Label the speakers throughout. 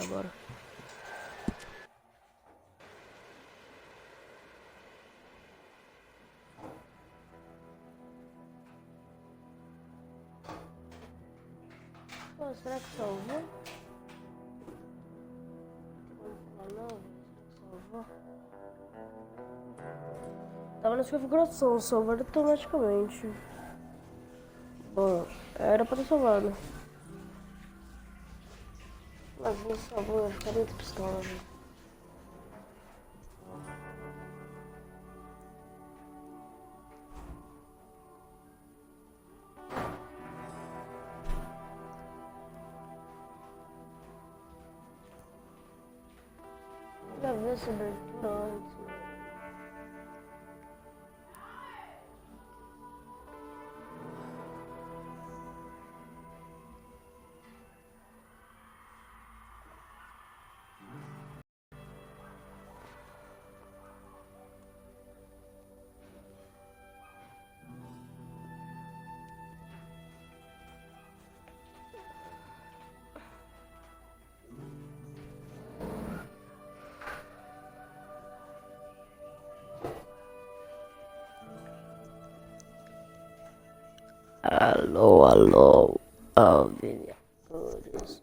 Speaker 1: bora. Pô, será que salvou? Não, salvou. Tava na configuração, salvar automaticamente. Bom, era pra ter salvado. Mas não salvou, eu ficaria muito pistola. Já vi essa abertura antes. Alô, alô, vereadores.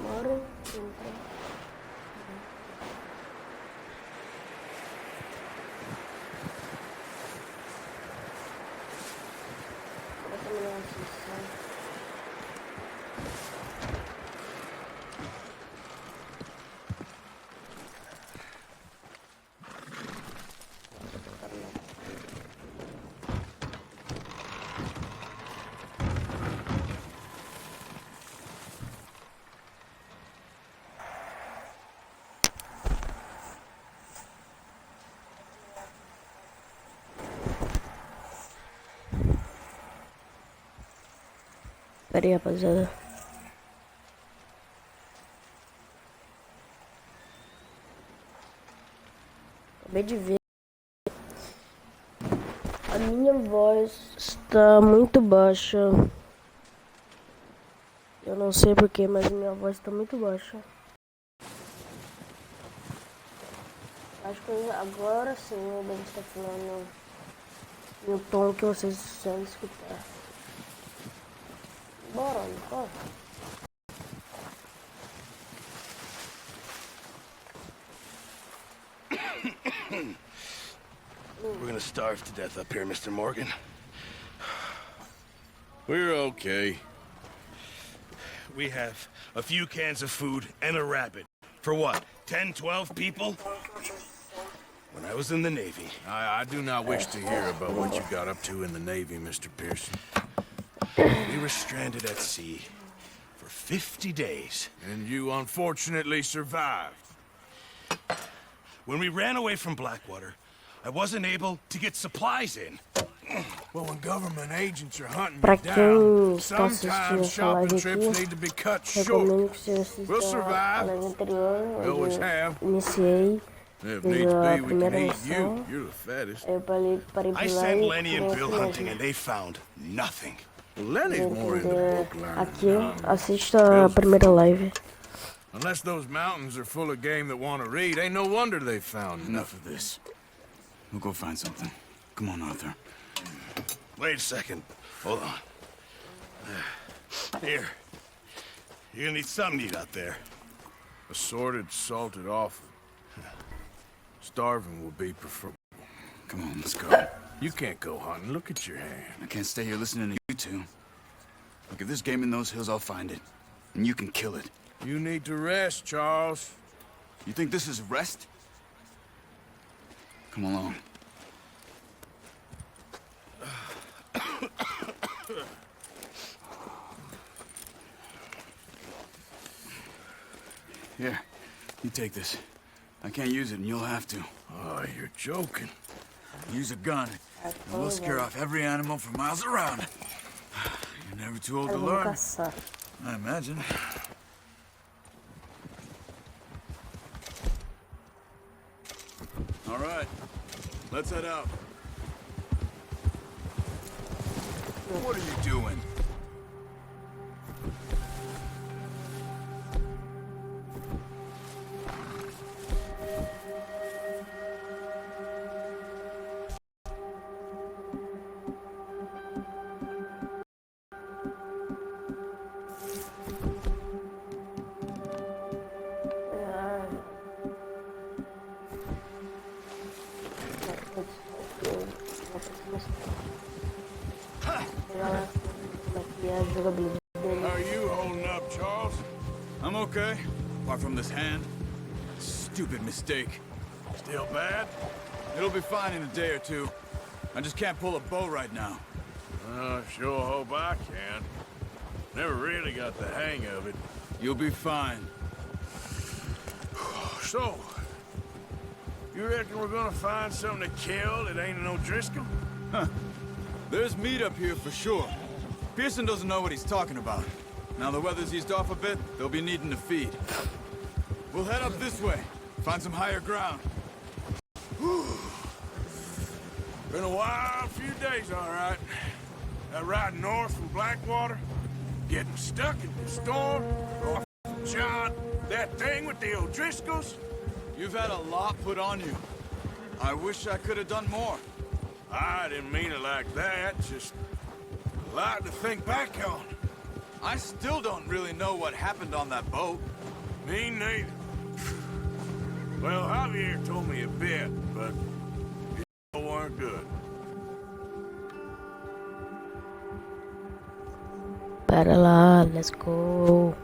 Speaker 1: Bora entrar. Bora terminar a sessão. Pera aí, rapaziada. Acabei de ver. A minha voz está muito baixa. Eu não sei porquê, mas a minha voz está muito baixa. Acho que agora sim eu devo estar falando no tom que vocês precisam escutar. Bora, bora.
Speaker 2: We're gonna starve to death up here, Mr. Morgan. We're okay. We have a few cans of food and a rabbit. For what, 10, 12 people? When I was in the Navy.
Speaker 3: I do not wish to hear about what you got up to in the Navy, Mr. Pearson.
Speaker 2: We were stranded at sea for 50 days.
Speaker 3: And you unfortunately survived.
Speaker 2: When we ran away from Blackwater, I wasn't able to get supplies in.
Speaker 3: Well, when government agents are hunting
Speaker 1: Pra
Speaker 3: you
Speaker 1: quem
Speaker 3: down,
Speaker 1: está assistindo
Speaker 3: sometimes
Speaker 1: essa
Speaker 3: shopping
Speaker 1: live
Speaker 3: trips
Speaker 1: aqui,
Speaker 3: need to be cut short.
Speaker 1: recomendo que você assista
Speaker 3: We'll
Speaker 1: a
Speaker 3: survive.
Speaker 1: live anterior,
Speaker 3: We always
Speaker 1: onde
Speaker 3: have.
Speaker 1: eu iniciei,
Speaker 3: If
Speaker 1: fiz
Speaker 3: needs
Speaker 1: a
Speaker 3: be, we
Speaker 1: primeira
Speaker 3: can eat you.
Speaker 1: missão.
Speaker 3: You're the fattest.
Speaker 1: Aí eu parei
Speaker 2: I
Speaker 1: por lá
Speaker 2: sent
Speaker 1: e
Speaker 2: Lenny and Bill
Speaker 1: comecei
Speaker 2: hunting and they found nothing.
Speaker 3: Well, Lenny's more into book learning
Speaker 1: aqui,
Speaker 3: than I am.
Speaker 1: assista a primeira live.
Speaker 3: Unless those mountains are full of game that want to read, ain't no wonder they found
Speaker 4: Enough of this. We'll go find something. Come on, Arthur.
Speaker 2: Wait a second. Hold on. Here. You're gonna need something to eat out there.
Speaker 3: Assorted, salted offal. Starving will be preferable.
Speaker 4: Come on, let's go.
Speaker 3: You can't go hunting. Look at your hand.
Speaker 4: I can't stay here listening to you two. Look, if there's game in those hills, I'll find it. And you can kill it.
Speaker 3: You need to rest, Charles.
Speaker 4: You think this is rest? Come along. Here, you take this. I can't use it, and you'll have to.
Speaker 3: Oh, you're joking.
Speaker 4: Use a gun, and we'll scare off every animal for miles around. You're never too old to
Speaker 1: Vamos
Speaker 4: learn,
Speaker 1: caçar.
Speaker 4: I imagine. All right, let's head out. What are you doing?
Speaker 3: How are you holding up, Charles?
Speaker 4: I'm okay, apart from this hand. Stupid mistake.
Speaker 3: Still bad?
Speaker 4: It'll be fine in a day or two. I just can't pull a bow right now.
Speaker 3: Sure hope I can. Never really got the hang of it.
Speaker 4: You'll be fine.
Speaker 3: So, you reckon we're gonna find something to kill that ain't no Driscoll?
Speaker 4: There's meat up here for sure. Pearson doesn't know what he's talking about. Now the weather's eased off a bit, they'll be needing to feed. We'll head up this way, find some higher ground.
Speaker 3: Been a wild few days, all right. That ride north from Blackwater, getting stuck in the storm, off John, that thing with the O'Driscolls.
Speaker 4: You've had a lot put on you. I wish I could have done more.
Speaker 3: I didn't mean it like that, just a lot to think back on.
Speaker 4: I still don't really know what happened on that boat.
Speaker 3: Me neither. Well, Javier told me a bit, but it weren't good.
Speaker 1: Pera lá, let's go.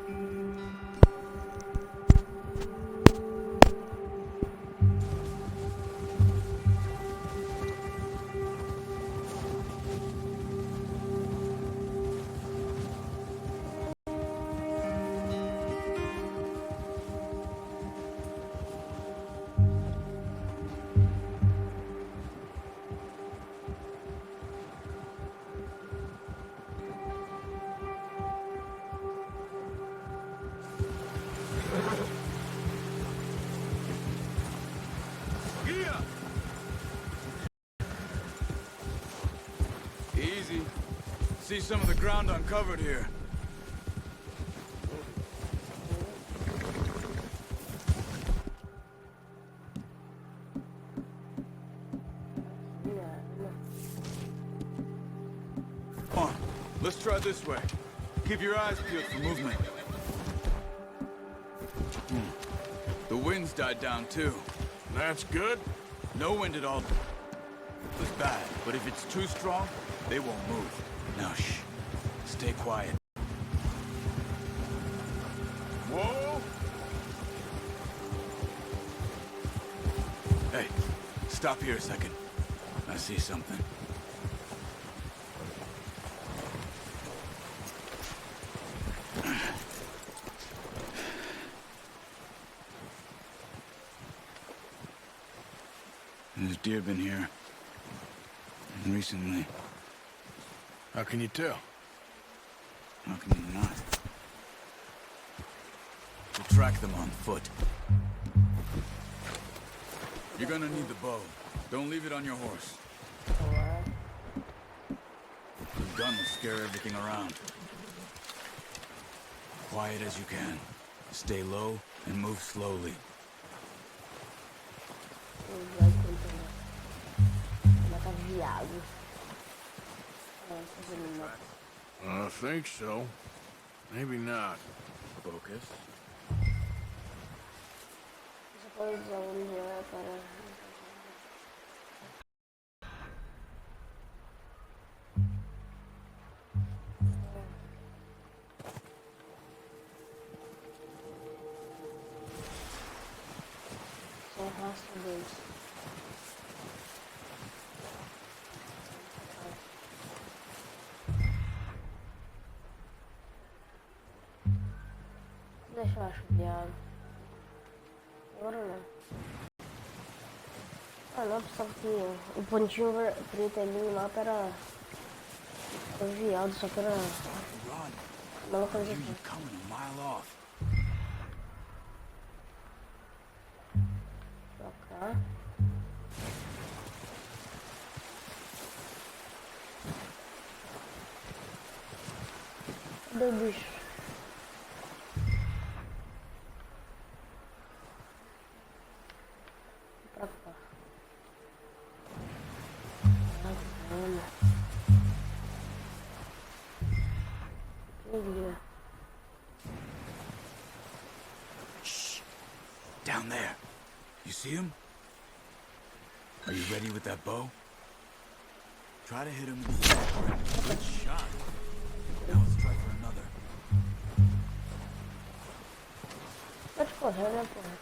Speaker 4: Easy. See some of the ground uncovered here. Come on, let's try this way. Keep your eyes peeled for movement. The wind's died down too.
Speaker 3: That's good.
Speaker 4: No wind at all. It's bad, but if it's too strong, they won't move. Now shh. Stay quiet.
Speaker 3: Whoa!
Speaker 4: Hey, stop here a second. I see something. There's deer been here. Recently.
Speaker 3: How can you tell?
Speaker 4: How can you not? We'll track them on foot. You're gonna need the bow. Don't leave it on your horse. The gun will scare everything around. Quiet as you can. Stay low and move slowly.
Speaker 3: I think so. Maybe not.
Speaker 4: Focus.
Speaker 1: Pois é, ele é para... Sem rastro deles. Deixa eu achar viado. Agora não. Ah não, pensava que o pontinho preto ali no mapa era viado, só que era uma localização. Pra cá. Cadê o bicho? Pra cá.
Speaker 4: Shh. Down there. You see him? Are you ready with that bow? Try to hit him in the back. Good shot. Now let's try for another.
Speaker 1: Pode correr, né, porra?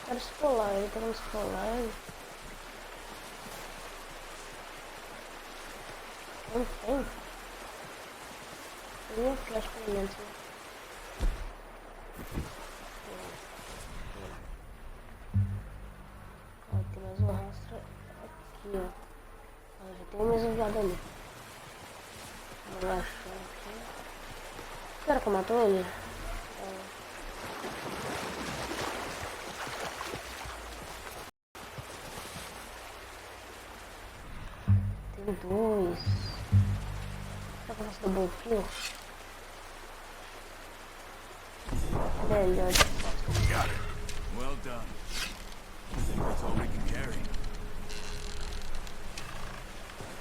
Speaker 1: Quero esfolar ele, quero esfolar ele. Não tem? Tem uma flecha pra dentro. Ó, tem mais um rastro aqui, ó. Ah, já tem mais um viado ali. Vou achar aqui. Será que eu matou ele? Tem dois. Será que eu faço double kill? Melhor.
Speaker 4: Got it. Well done. I think that's all we can carry.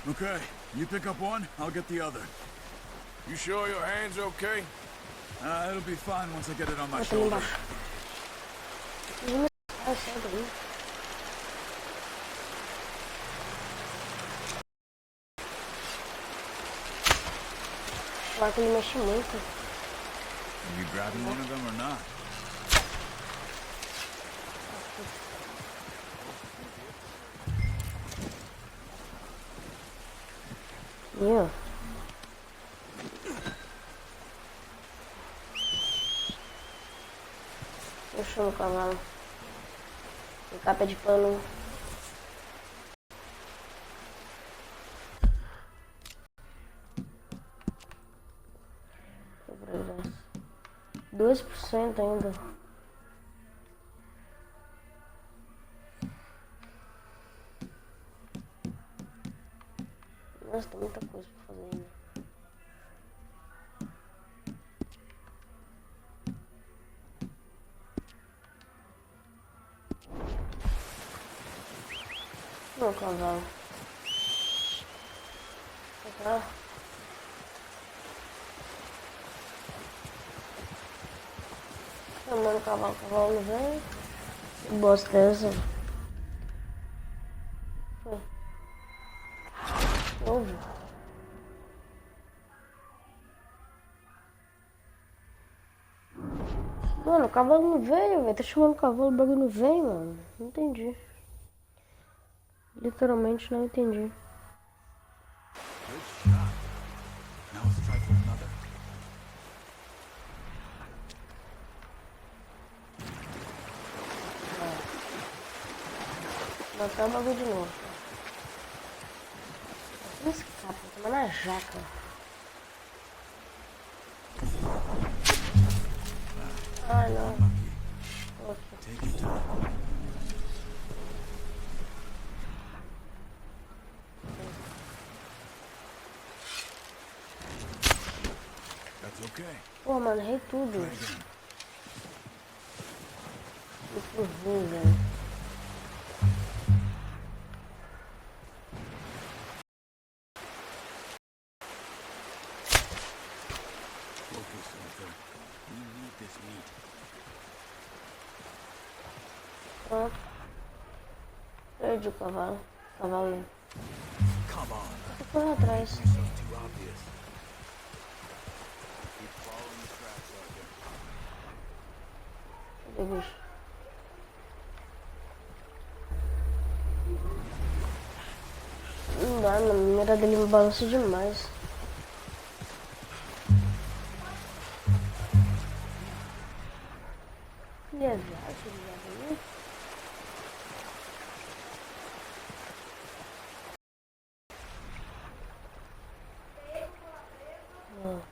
Speaker 4: Okay, you pick up one, I'll get the other.
Speaker 3: You sure your hand's okay?
Speaker 4: It'll be fine once I get it on my
Speaker 1: Bota ali
Speaker 4: shoulder.
Speaker 1: embaixo. Ai, sai daí. Claro que ele mexe muito.
Speaker 4: Are you grabbing one of them or not?
Speaker 1: Viu? Fechou no cavalo. Tem capa de pano. Que progresso. 2% ainda. Nossa, tem muita coisa pra fazer ainda. Meu cavalo. Tá. Chamando o cavalo não vem. Que bosta é essa? Foi. Novo. Mano, o cavalo não veio, velho. Tá chamando o cavalo, o bagulho não vem, mano. Não entendi. Literalmente não entendi.
Speaker 4: Good shot. Now let's try for another.
Speaker 1: Botar o bagulho de novo. Não escapa, toma na jaca. Ah, não.
Speaker 4: Take your time. That's okay.
Speaker 1: Pô, mano, errei tudo.
Speaker 4: Try again.
Speaker 1: Velho.
Speaker 3: Focus, Arthur. We need this meat.
Speaker 1: Ó. Perdi o cavalo. Cavalo.
Speaker 3: Come on.
Speaker 1: Tô correndo atrás.
Speaker 3: So too obvious. Keep following the tracks, Arthur.
Speaker 1: Cadê o bicho? Não dá, na mira dele me balança demais. Ele é viagem, ele é viagem. Olha.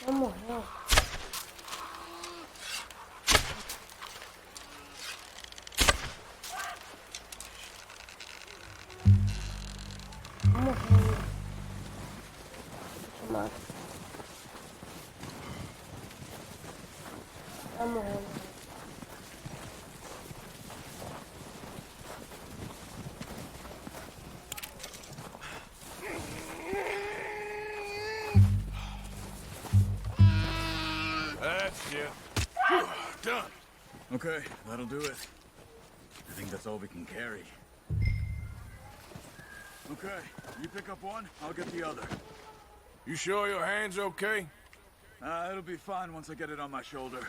Speaker 1: Vai morrer. Vai morrer. Te mato. Vai morrer.
Speaker 3: That's it. Done.
Speaker 4: Okay, that'll do it. I think that's all we can carry. Okay, you pick up one, I'll get the other.
Speaker 3: You sure your hand's okay?
Speaker 4: It'll be fine once I get it on my shoulder.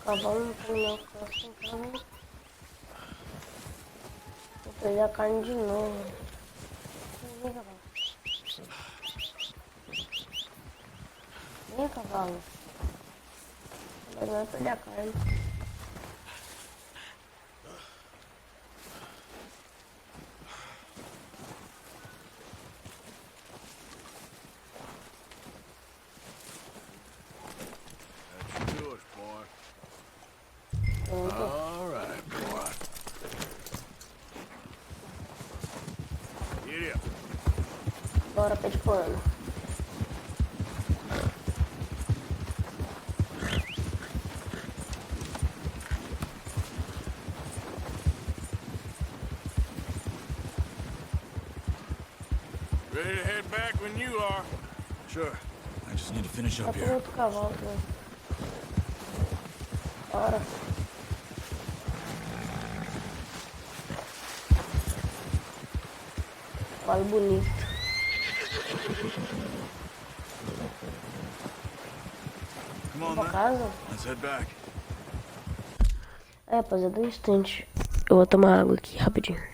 Speaker 1: Cavalo no meu coração, então. Vou perder a carne de novo. Vem, cavalo. Vem, cavalo. Mas não vai perder a carne.
Speaker 3: That's yours, boy. All right, boy. Giddy up.
Speaker 1: Bora, pé de pano.
Speaker 3: Ready to head back when you are.
Speaker 4: Sure. I just need to finish
Speaker 1: Tá
Speaker 4: up
Speaker 1: com
Speaker 4: here.
Speaker 1: outro cavalo, né? Bora. Cavalo bonito.
Speaker 4: Come on,
Speaker 1: Pra
Speaker 4: then.
Speaker 1: casa?
Speaker 4: Let's head back.
Speaker 1: Rapaziada, um instante. Eu vou tomar água aqui, rapidinho.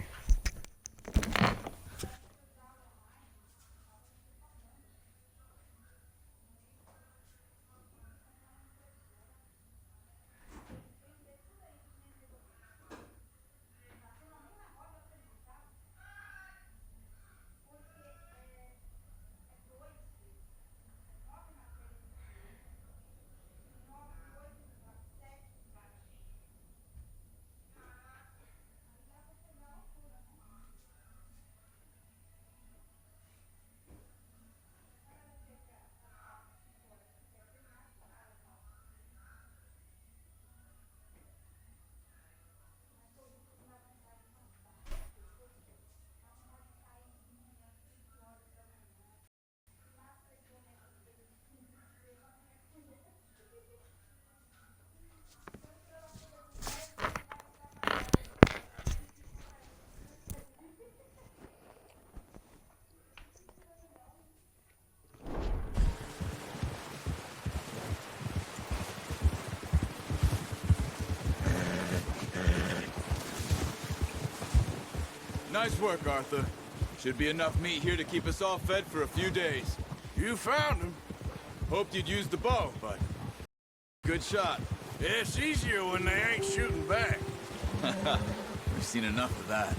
Speaker 4: Nice work, Arthur. Should be enough meat here to keep us all fed for a few days.
Speaker 3: You found him.
Speaker 4: Hoped you'd use the bow, but good shot.
Speaker 3: It's easier when they ain't shooting back.
Speaker 4: We've seen enough of that.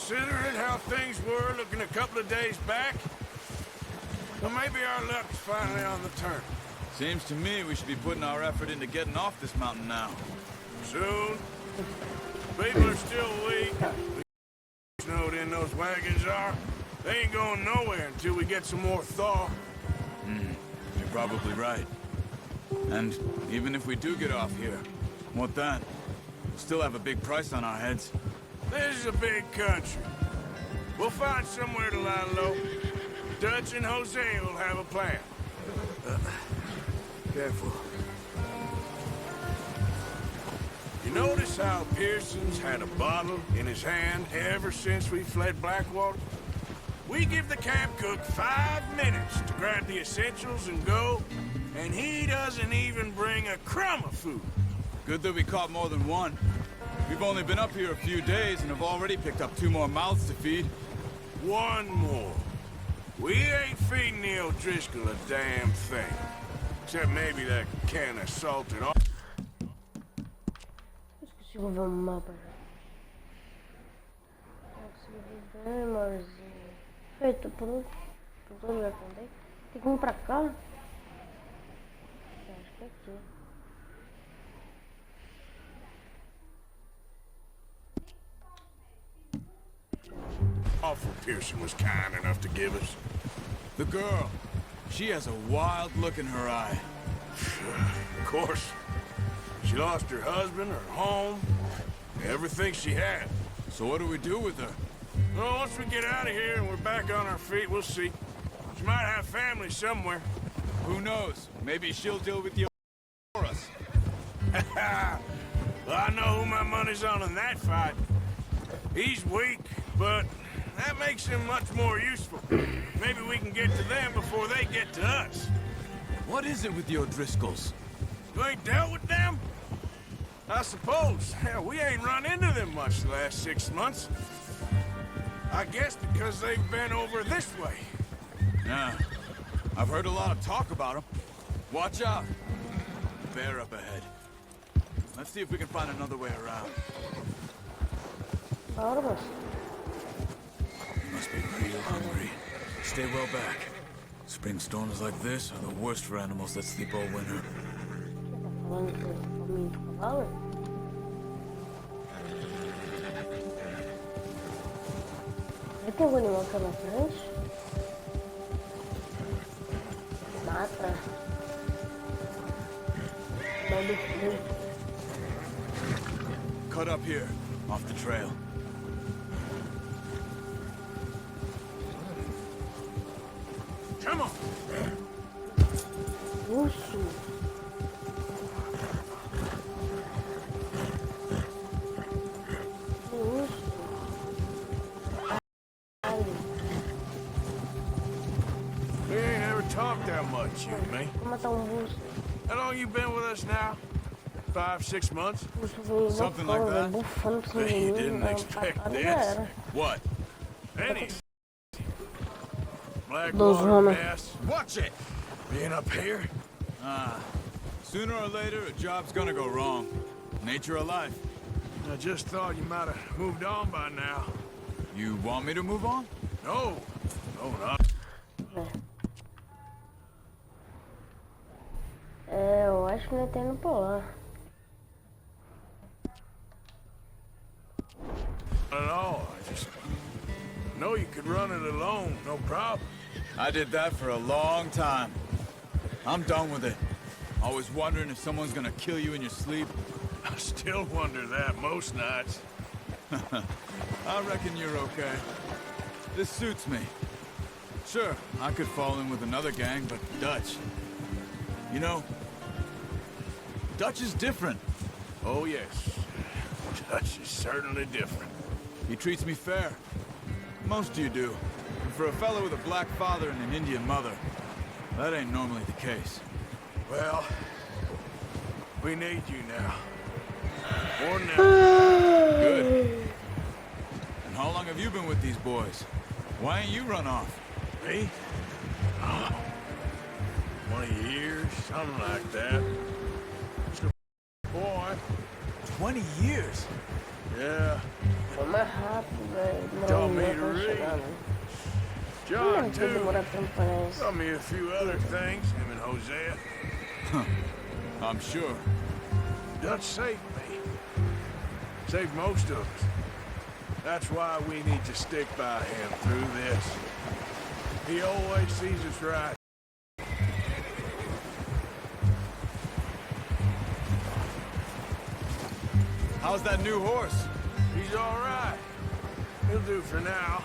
Speaker 3: Considering how things were looking a couple of days back, well, maybe our luck's finally on the turn.
Speaker 4: Seems to me we should be putting our effort into getting off this mountain now.
Speaker 3: Soon. People are still weak. Snowed in those wagons are. They ain't going nowhere until we get some more thaw.
Speaker 4: You're probably right. And even if we do get off here, what then? We'll still have a big price on our heads.
Speaker 3: This is a big country. We'll find somewhere to lie low. Dutch and Jose will have a plan. Careful. You notice how Pearson's had a bottle in his hand ever since we fled Blackwater? We give the camp cook 5 minutes to grab the essentials and go, and he doesn't even bring a crumb of food.
Speaker 4: Good that we caught more than one. We've only been up here a few days and have already picked up 2 more mouths to feed.
Speaker 3: One more. We ain't feeding the O'Driscoll a damn thing. Except maybe that can of salted off.
Speaker 1: Esqueci de ver um mapa já. Consegui ver, amorzinho. Feito por todo lugar também. Tem que vir pra cá? Acho que é aqui.
Speaker 3: Awful Pearson was kind enough to give us.
Speaker 4: The girl. She has a wild look in her eye.
Speaker 3: Of course. She lost her husband, her home, everything she had.
Speaker 4: So what do we do with her?
Speaker 3: Well, once we get out of here and we're back on our feet, we'll see. She might have family somewhere.
Speaker 4: Who knows? Maybe she'll deal with you for us.
Speaker 3: Well, I know who my money's on in that fight. He's weak, but that makes him much more useful. Maybe we can get to them before they get to us.
Speaker 4: What is it with the O'Driscolls?
Speaker 3: You ain't dealt with them? I suppose. Hell, we ain't run into them much the last 6 months. I guess because they've been over this way.
Speaker 4: Yeah. I've heard a lot of talk about them. Watch out. Bear up ahead. Let's see if we can find another way around.
Speaker 1: Bora, moço.
Speaker 4: You must be real hungry. Stay well back. Spring storms like this are the worst for animals that sleep all winter.
Speaker 1: Tá falando que o caminho do cavalo? Aí tem algum animal aqui na frente? Mata. Maluco.
Speaker 4: Cut up here, off the trail.
Speaker 3: Come on.
Speaker 1: Urso. Urso. Ai.
Speaker 3: We ain't ever talked that much, you and me.
Speaker 1: Vou matar urso.
Speaker 3: How long you been with us now? 5, 6 months?
Speaker 1: Urso veio
Speaker 4: Something like that.
Speaker 1: bufando pra cima de
Speaker 3: You
Speaker 1: mim,
Speaker 3: didn't
Speaker 1: dá
Speaker 3: expect
Speaker 1: facada,
Speaker 3: this.
Speaker 1: já era.
Speaker 4: What?
Speaker 3: Any
Speaker 1: Those
Speaker 3: Blackwater
Speaker 1: women.
Speaker 3: mess
Speaker 4: Watch it!
Speaker 3: being up here?
Speaker 4: Sooner or later, a job's gonna go wrong. Nature of life.
Speaker 3: I just thought you might have moved on by now.
Speaker 4: You want me to move on?
Speaker 3: No, not.
Speaker 1: É, eu acho que não tem no polar.
Speaker 3: Not at all. I just know you could run it alone, no problem.
Speaker 4: I did that for a long time. I'm done with it. Always wondering if someone's gonna kill you in your sleep.
Speaker 3: I still wonder that most nights.
Speaker 4: I reckon you're okay. This suits me. Sure, I could fall in with another gang, but Dutch... You know, Dutch is different.
Speaker 3: Oh, yes. Dutch is certainly different.
Speaker 4: He treats me fair. Most of you do. And for a fellow with a black father and an Indian mother, that ain't normally the case.
Speaker 3: Well, we need you now. More than ever.
Speaker 4: Good. And how long have you been with these boys? Why ain't you run off?
Speaker 3: Me? Oh, 20 years, something like that. boy.
Speaker 4: 20 years?
Speaker 3: Yeah.
Speaker 1: Foi mais rápido, velho.
Speaker 3: Taught
Speaker 1: Demorou
Speaker 3: me
Speaker 1: muito
Speaker 3: to
Speaker 1: pra
Speaker 3: read.
Speaker 1: chegar, né?
Speaker 3: John,
Speaker 1: Não vai
Speaker 3: too.
Speaker 1: demorar tanto, parece.
Speaker 3: Taught me a few other things, him and Hosea.
Speaker 4: I'm sure.
Speaker 3: Dutch saved me. Saved most of us. That's why we need to stick by him through this. He always sees us right.
Speaker 4: How's that new horse?
Speaker 3: He's all right. He'll do for now.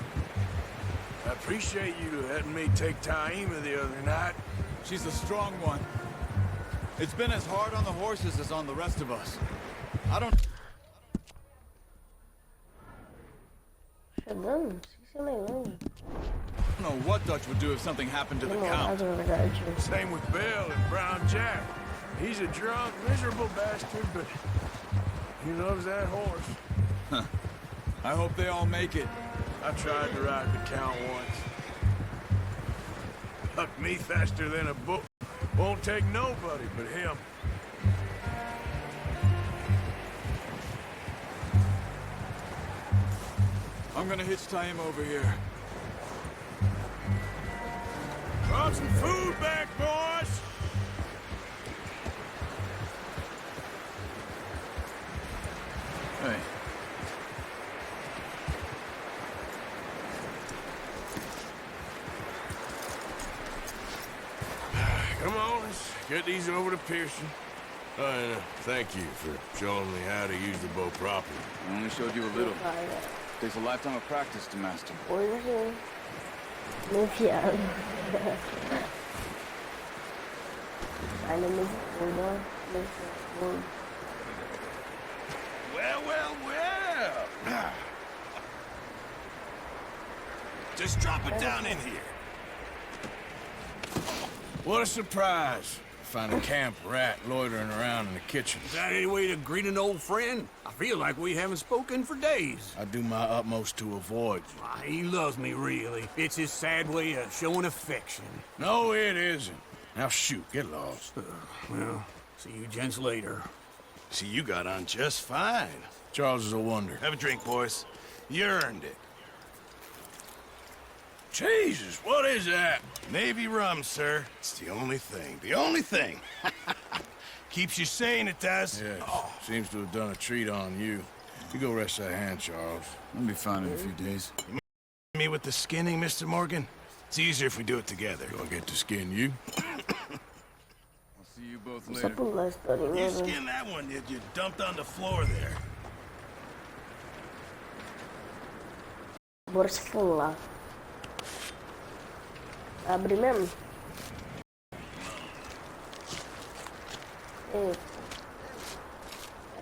Speaker 3: I appreciate you letting me take Taima the other night.
Speaker 4: She's a strong one. It's been as hard on the horses as on the rest of us. I don't
Speaker 1: Chegando? Isso é meio longe.
Speaker 4: know what Dutch would do if something happened to the
Speaker 1: Demorado,
Speaker 4: Count.
Speaker 1: na verdade.
Speaker 3: Same with Bill and Brown Jack. He's a drunk, miserable bastard, but he loves that horse.
Speaker 4: I hope they all make it.
Speaker 3: I tried to ride the Count once. Hucked me faster than a book. Won't take nobody but him.
Speaker 4: I'm gonna hitch Taima over here.
Speaker 3: Brought some food back, boys!
Speaker 4: Hey,
Speaker 3: Come on, let's get these over to Pearson. And thank you for showing me how to use the bow properly.
Speaker 4: I only showed you a little.
Speaker 1: Vai,
Speaker 4: Takes a lifetime of practice to master.
Speaker 1: pois é. Meio fiado. Ainda meio fundo, ó. Meio fundo.
Speaker 2: Well, well, well. Just drop it down in here.
Speaker 3: What a surprise. Find a camp rat loitering around in the kitchen.
Speaker 5: Is that any way to greet an old friend? I feel like we haven't spoken for days.
Speaker 3: I do my utmost to avoid you.
Speaker 5: Why, he loves me, really. It's his sad way of showing affection.
Speaker 3: No, it isn't. Now shoot, get lost.
Speaker 5: Well, see you gents later.
Speaker 2: See, you got on just fine.
Speaker 3: Charles is a wonder.
Speaker 2: Have a drink, boys. You earned it.
Speaker 3: Jesus, what is that?
Speaker 2: Navy rum, sir. It's the only thing. The only thing. Keeps you sane, it does.
Speaker 3: Yes, seems to have done a treat on you. You go rest that hand, Charles.
Speaker 4: I'll be fine in a few days.
Speaker 2: Me with the skinning, Mr. Morgan? It's easier if we do it together.
Speaker 3: Do I get to skin you?
Speaker 4: I'll see you both
Speaker 1: Só
Speaker 4: later.
Speaker 1: pular a historinha,
Speaker 2: You
Speaker 1: né?
Speaker 2: skinned that one, did you? Dumped on the floor there.
Speaker 1: Bora se pular. Abre mesmo? Eita.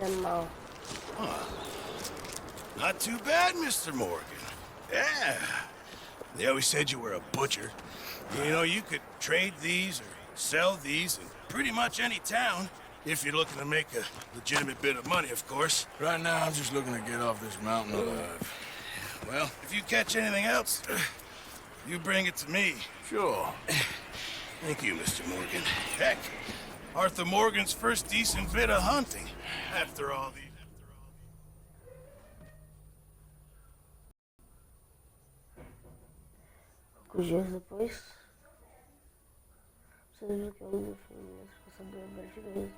Speaker 1: Era mal.
Speaker 2: Not too bad, Mr. Morgan. Yeah. They always said you were a butcher. You know, you could trade these or sell these in pretty much any town. If you're looking to make a legitimate bit of money, of course.
Speaker 3: Right now, I'm just looking to get off this mountain alive.
Speaker 2: Well, if you catch anything else, you bring it to me.
Speaker 3: Sure.
Speaker 2: Thank you, Mr. Morgan. Heck, Arthur Morgan's first decent bit of hunting. After all these...
Speaker 1: Poucos dias depois. Vocês viram que eu me defini responsável várias vezes.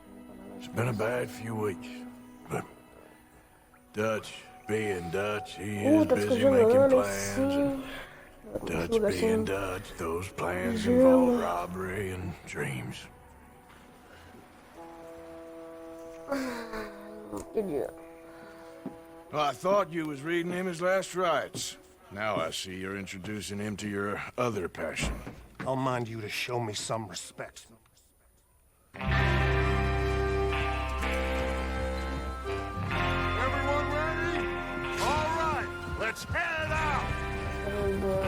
Speaker 3: It's been a bad few weeks, but Dutch, being Dutch, he is
Speaker 1: Tá
Speaker 3: busy
Speaker 1: ficando
Speaker 3: making
Speaker 1: gelando
Speaker 3: plans.
Speaker 1: assim.
Speaker 3: Dutch
Speaker 1: Lugar
Speaker 3: being
Speaker 1: assim.
Speaker 3: Dutch, those plans
Speaker 1: Gelo.
Speaker 3: involve robbery and dreams.
Speaker 1: Que dia?
Speaker 3: Well, I thought you was reading him his last rites. Now I see you're introducing him to your other passion.
Speaker 6: I'll mind you to show me some respect.
Speaker 3: Everyone ready? All right, let's head out!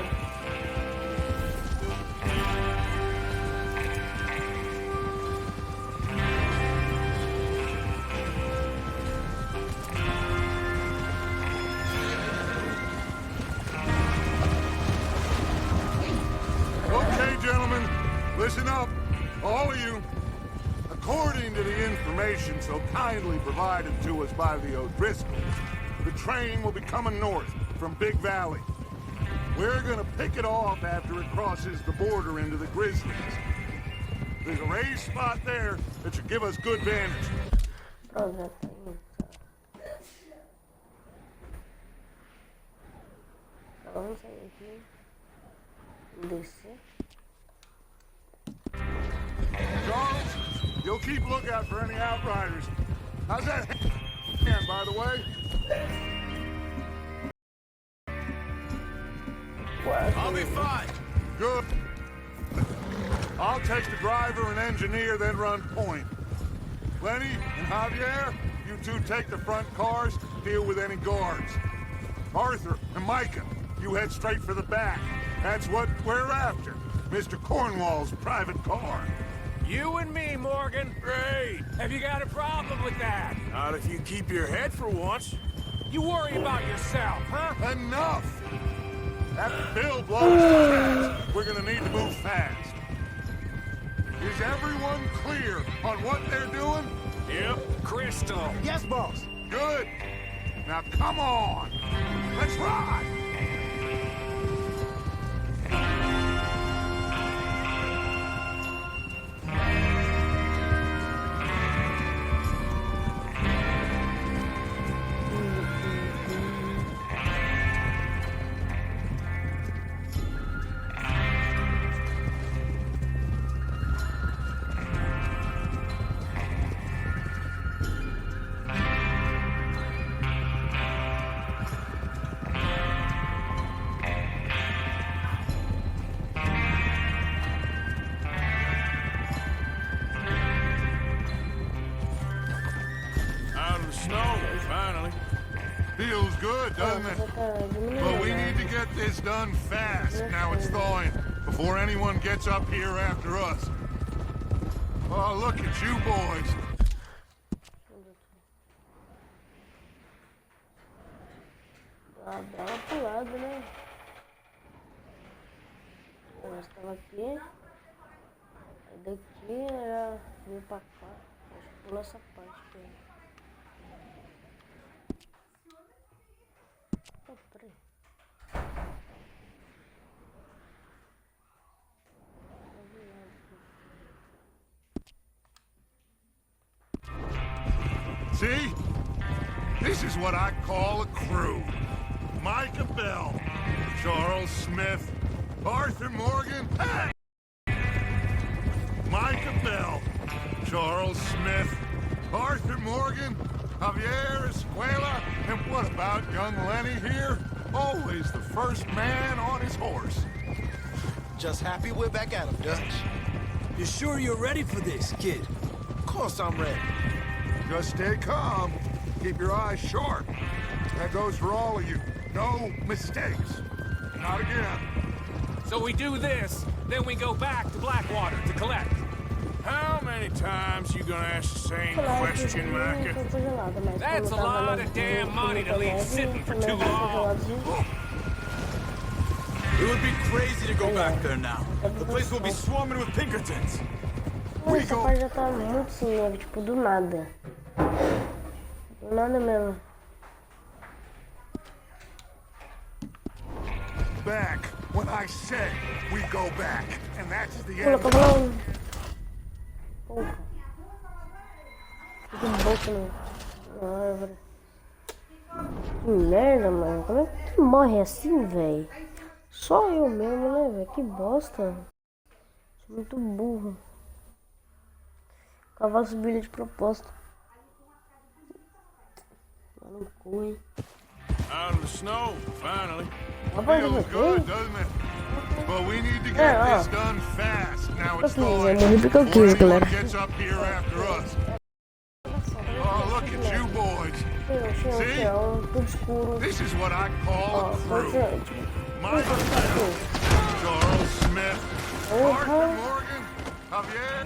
Speaker 3: Okay, gentlemen, listen up. All of you. A According to the information so kindly provided to us by the O'Driscolls, the train will be coming north from Big Valley. We're gonna pick it off after it crosses the border into the Grizzlies. There's a raised spot there that should give us good vantage.
Speaker 1: Pronto, já tá indo. Agora vamos sair aqui. Descer.
Speaker 3: Charles, you'll keep lookout for any outriders. How's that hand, by the way?
Speaker 4: I'll be fine.
Speaker 3: Good. I'll take the driver and engineer, then run point. Lenny and Javier, you two take the front cars, deal with any guards. Arthur and Micah, you head straight for the back. That's what we're after. Mr. Cornwall's private car.
Speaker 5: You and me, Morgan.
Speaker 3: Great.
Speaker 5: Have you got a problem with that?
Speaker 3: Not if you keep your head for once.
Speaker 5: You worry about yourself, huh?
Speaker 3: Enough! After Bill blows the tracks, we're gonna need to move fast. Is everyone clear on what they're doing?
Speaker 5: Yep. Crystal.
Speaker 3: Yes, boss. Good. Now come on. Let's ride. Feels good, doesn't it? But we need to get this done fast, now it's thawing, before anyone gets up here after us. Oh, look at you boys.
Speaker 1: Dá uma pulada, né? Eu estava aqui. Aí daqui era vir pra cá. Acho que pula essa parte aqui. Oh, peraí.
Speaker 3: See? This is what I call a crew. Micah Bell, Charles Smith, Arthur Morgan, hey! Micah Bell, Charles Smith, Arthur Morgan, Javier Escuela, and what about young Lenny here? Always the first man on his horse.
Speaker 6: Just happy we're back at him, Dutch.
Speaker 7: You sure you're ready for this, kid?
Speaker 6: Of course I'm ready.
Speaker 3: Just stay calm. Keep your eyes sharp. That goes for all of you. No mistakes. Not again.
Speaker 5: So we do this, then we go back to Blackwater to collect.
Speaker 3: How many times you gonna ask the same question, Micah?
Speaker 5: That's a lot of damn money to leave sitting for too long.
Speaker 4: It would be crazy to go back there now. The place will be swarming with Pinkertons.
Speaker 1: Essa parte já tá muito cinema, tipo, do nada. Do nada mesmo.
Speaker 3: Back. When I say we go back. And that's the
Speaker 1: Pula,
Speaker 3: end.
Speaker 1: cabrão. Porra. Que boca na árvore. Que merda, mano. Como é que morre assim, velho? Só eu mesmo, né, velho? Que bosta. Sou muito burro. O cavalo subiu de propósito. Mano, no cu, hein?
Speaker 3: Out of the snow, finally.
Speaker 1: Rapaz,
Speaker 3: Feels good, doesn't it? But we need to get this done fast. Now it's thawing.
Speaker 1: Porque eu quis,
Speaker 3: Before
Speaker 1: galera.
Speaker 3: anyone gets up here after us. Oh, look at you boys. See?
Speaker 1: Tudo escuro.
Speaker 3: This is what I call
Speaker 1: Ó,
Speaker 3: a
Speaker 1: pode
Speaker 3: crew.
Speaker 1: ser, tipo,
Speaker 3: Micah Bell, Charles Smith, Arthur Morgan, Javier.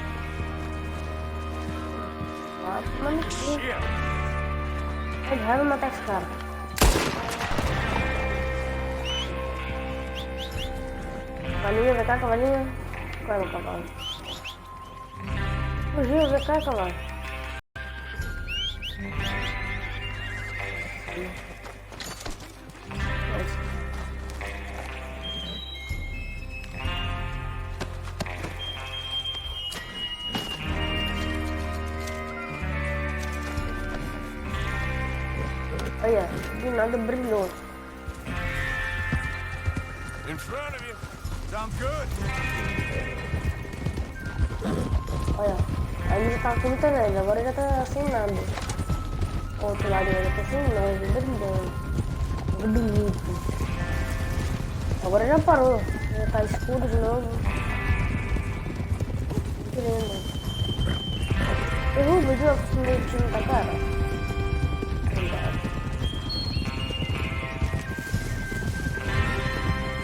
Speaker 1: mano, que
Speaker 5: Shit.
Speaker 1: é de raiva matar esse cara. Cavalinho, vem cá, cavalinho. Qual é o cavalo? Fugiu, vem cá, lá. Olha, do nada brilhou.
Speaker 3: In front of you. Sounds good.
Speaker 1: Olha, aí já tava com muita neve, agora já tá sem nada. O outro lado já tá sem neve, brilhando. Bonito. Agora já parou, já tá escuro de novo. Incrível. Derruba de novo esse meio time da cara.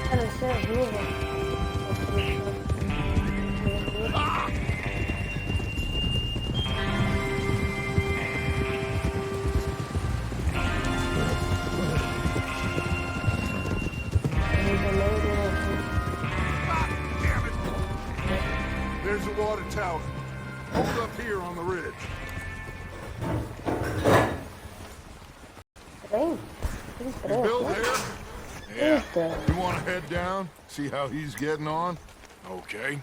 Speaker 1: Cara, você é viva.
Speaker 3: There's the water tower. Hold up here on the ridge.
Speaker 1: Trem? Que trem?
Speaker 3: Build here? Yeah.
Speaker 1: Eita.
Speaker 3: You want to head down? See how he's getting on? Okay.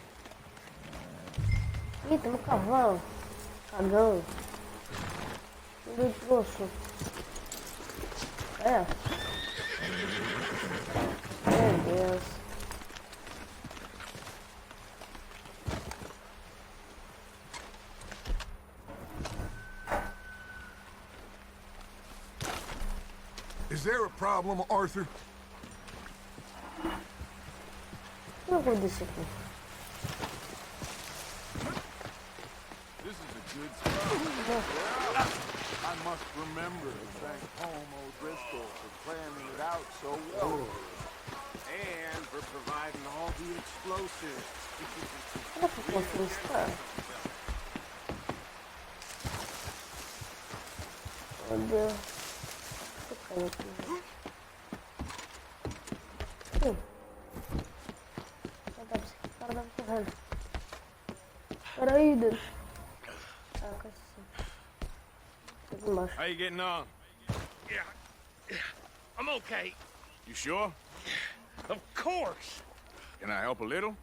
Speaker 1: Ih, tem um cavalo. Cagão. Tudo grosso. É. Meu Deus.
Speaker 3: Is there a problem, Arthur?
Speaker 1: O que aconteceu aqui?
Speaker 3: This is a good spot. I must remember to thank Home O'Driscoll for planning it out so well. And for providing all the explosives.
Speaker 1: Será que eu posso estar? Meu Deus. Tô caindo aqui. Cara, dá pra correr. Peraí, Deus. Ah, cacete. Aqui embaixo.
Speaker 3: How you getting on?
Speaker 5: Yeah. I'm okay.
Speaker 3: You sure?
Speaker 5: Of course.
Speaker 3: Can I help a little?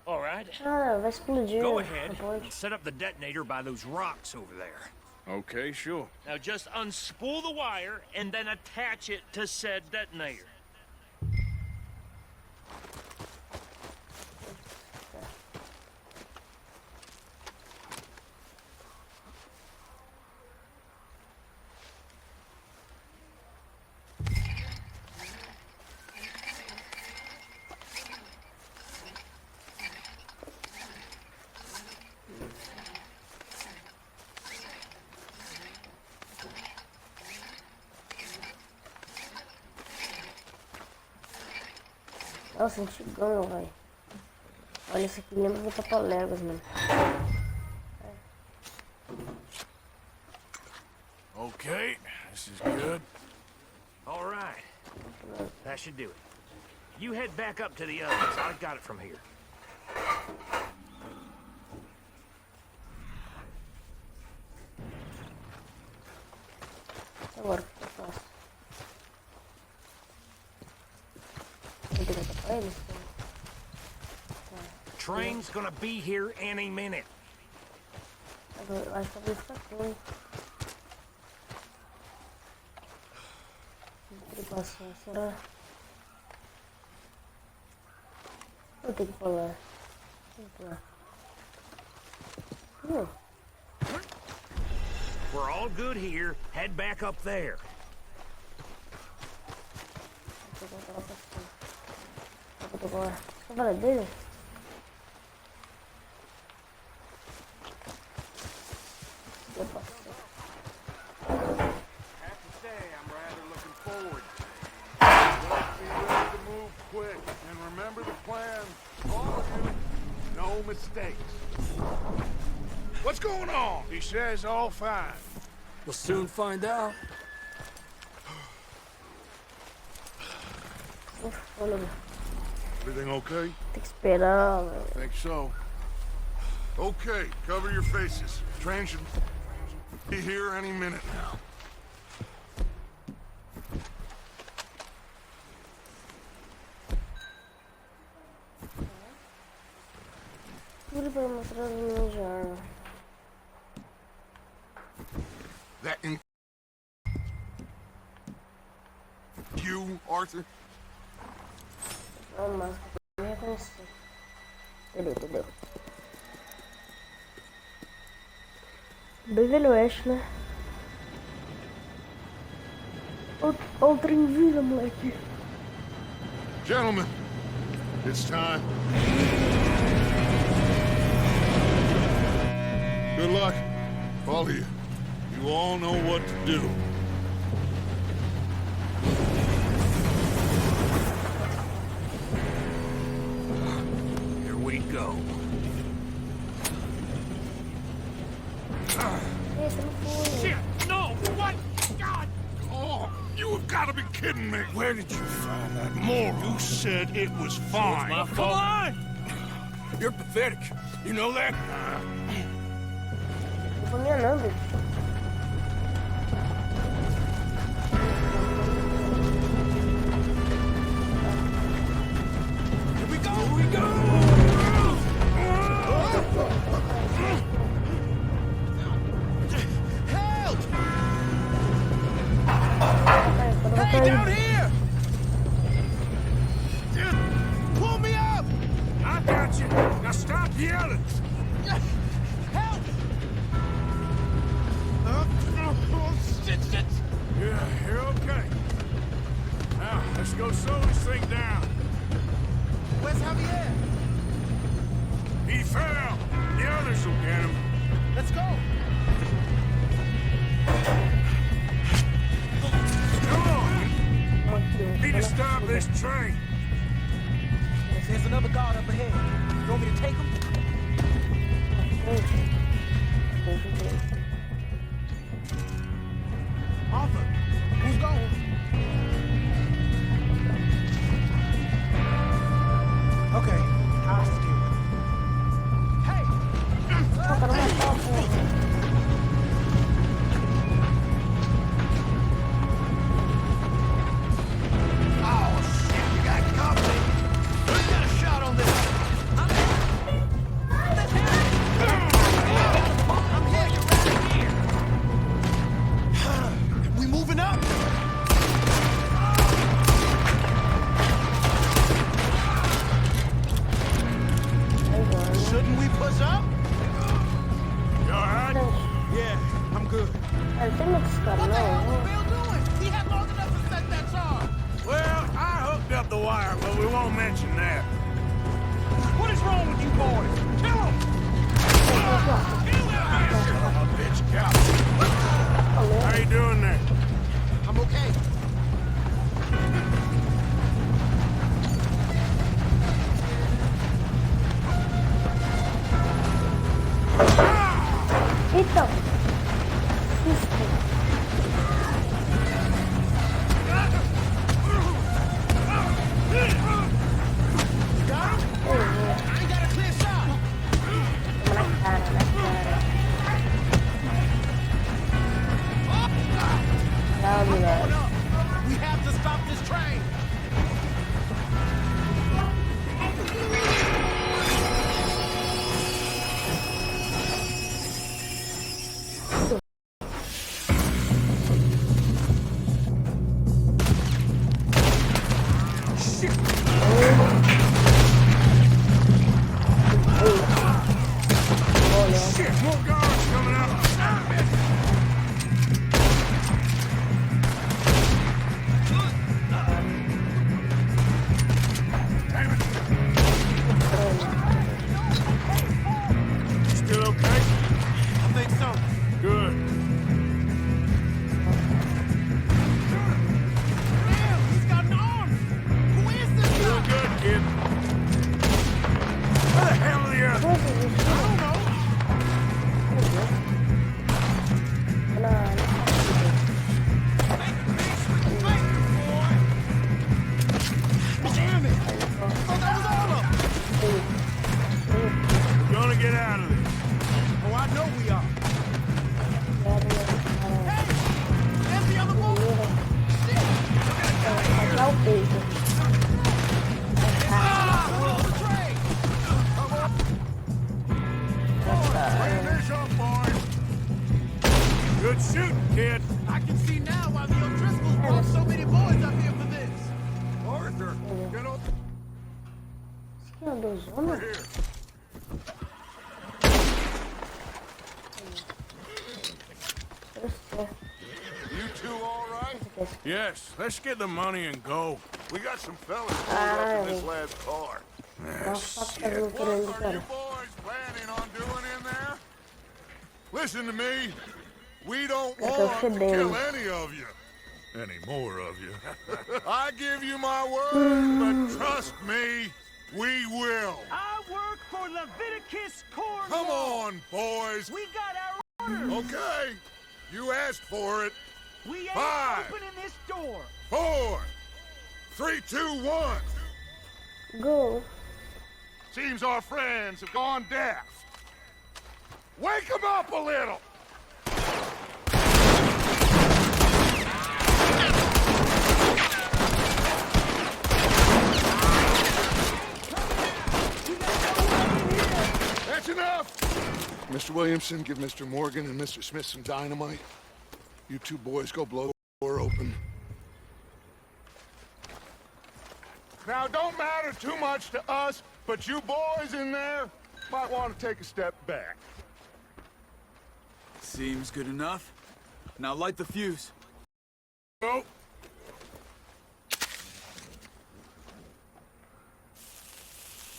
Speaker 5: All right.
Speaker 1: Ah, vai explodir.
Speaker 5: Go ahead
Speaker 1: Não pode.
Speaker 5: and set up the detonator by those rocks over there.
Speaker 3: Okay, sure.
Speaker 5: Now just unspool the wire and then attach it to said detonator.
Speaker 1: Nossa, antigão, velho. Olha, isso aqui lembra botar pra Legos, mano.
Speaker 3: Okay, this is good.
Speaker 5: All right. That should do it. You head back up to the others. I got it from here.
Speaker 1: Agora, o que eu faço? Vou ter que botar pra eles?
Speaker 5: Train's gonna be here any minute.
Speaker 1: Eu acho que eu vou ficar com. Passar, será? Eu tenho que falar.
Speaker 5: We're all good here. Head back up there.
Speaker 1: Fala dele?
Speaker 3: Have to say, I'm rather looking forward. Just be ready to move quick, and remember the plan. All of you, no mistakes. What's going on? He says all fine.
Speaker 7: We'll soon find out.
Speaker 1: Olha,
Speaker 3: Everything okay?
Speaker 1: tem que esperar, velho.
Speaker 3: Think so. Okay, cover your faces. Train should be here any minute now.
Speaker 1: Tudo para mostrar as minhas armas.
Speaker 3: That in you, Arthur?
Speaker 1: Ah, mas não ia conhecer. Entendeu. Bem velho oeste, né? Olha o trem vindo, moleque.
Speaker 3: Gentlemen, it's time. Good luck, all of you. You all know what to do.
Speaker 5: Here we go. Shit! No! What? God!
Speaker 3: Oh, you have got to be kidding me. Where did you find that moral? You said it was fine.
Speaker 7: my fault.
Speaker 3: Come on! You're pathetic. You know that?
Speaker 1: Não foi minha não, bicho.
Speaker 3: Here we go! Here we go! Help! Hey, down here! Pull me up!
Speaker 5: I got you. Now stop yelling.
Speaker 3: Help! Shit!
Speaker 5: Yeah, you're okay. Now, let's go slow this thing down.
Speaker 3: Where's Javier?
Speaker 5: He fell. The others will get him.
Speaker 3: Let's go!
Speaker 5: Come on. Need to stop this train.
Speaker 6: There's another guard up ahead. You want me to take him? Arthur, who's going? Okay, I'll steer. Hey! Oh, shit, you got company. Who's got a shot on this? I'm here, you're right here. We moving up? Shouldn't we push up?
Speaker 5: You all right?
Speaker 6: Yeah, I'm good.
Speaker 1: Tem muitos caras,
Speaker 6: What the hell
Speaker 1: não.
Speaker 6: was Bill doing? He had long enough to set that charge.
Speaker 5: Well, I hooked up the wire, but we won't mention that.
Speaker 6: What is wrong with you boys? Kill him!
Speaker 3: Son of a bitch, cow.
Speaker 5: How you doing there?
Speaker 6: I'm okay.
Speaker 1: Então. Isso.
Speaker 6: I ain't got a clear shot.
Speaker 1: Na cara. Não, moleque.
Speaker 6: We have to stop this train.
Speaker 1: Que adozona?
Speaker 3: You two all right? Yes, let's get the money and go. We got some fellas pulled up in this lad's car.
Speaker 1: Nossa, tá vindo por ele,
Speaker 3: What are
Speaker 1: cara.
Speaker 3: you boys planning on doing in there? Listen to me. We don't want to kill any of you. Any more of you. I give you my word, but trust me, we will.
Speaker 5: I work for Leviticus Corn.
Speaker 3: Come on, boys.
Speaker 5: We got our orders.
Speaker 3: Okay, you asked for it.
Speaker 5: We ain't
Speaker 3: 5,
Speaker 5: opening this door.
Speaker 3: 4, 3, 2, 1.
Speaker 1: Go.
Speaker 3: Seems our friends have gone deaf. Wake them up a little. That's enough! Mr. Williamson, give Mr. Morgan and Mr. Smith some dynamite. You two boys go blow the door open. Now, don't matter too much to us, but you boys in there might want to take a step back.
Speaker 4: Seems good enough. Now light the fuse.
Speaker 3: Go.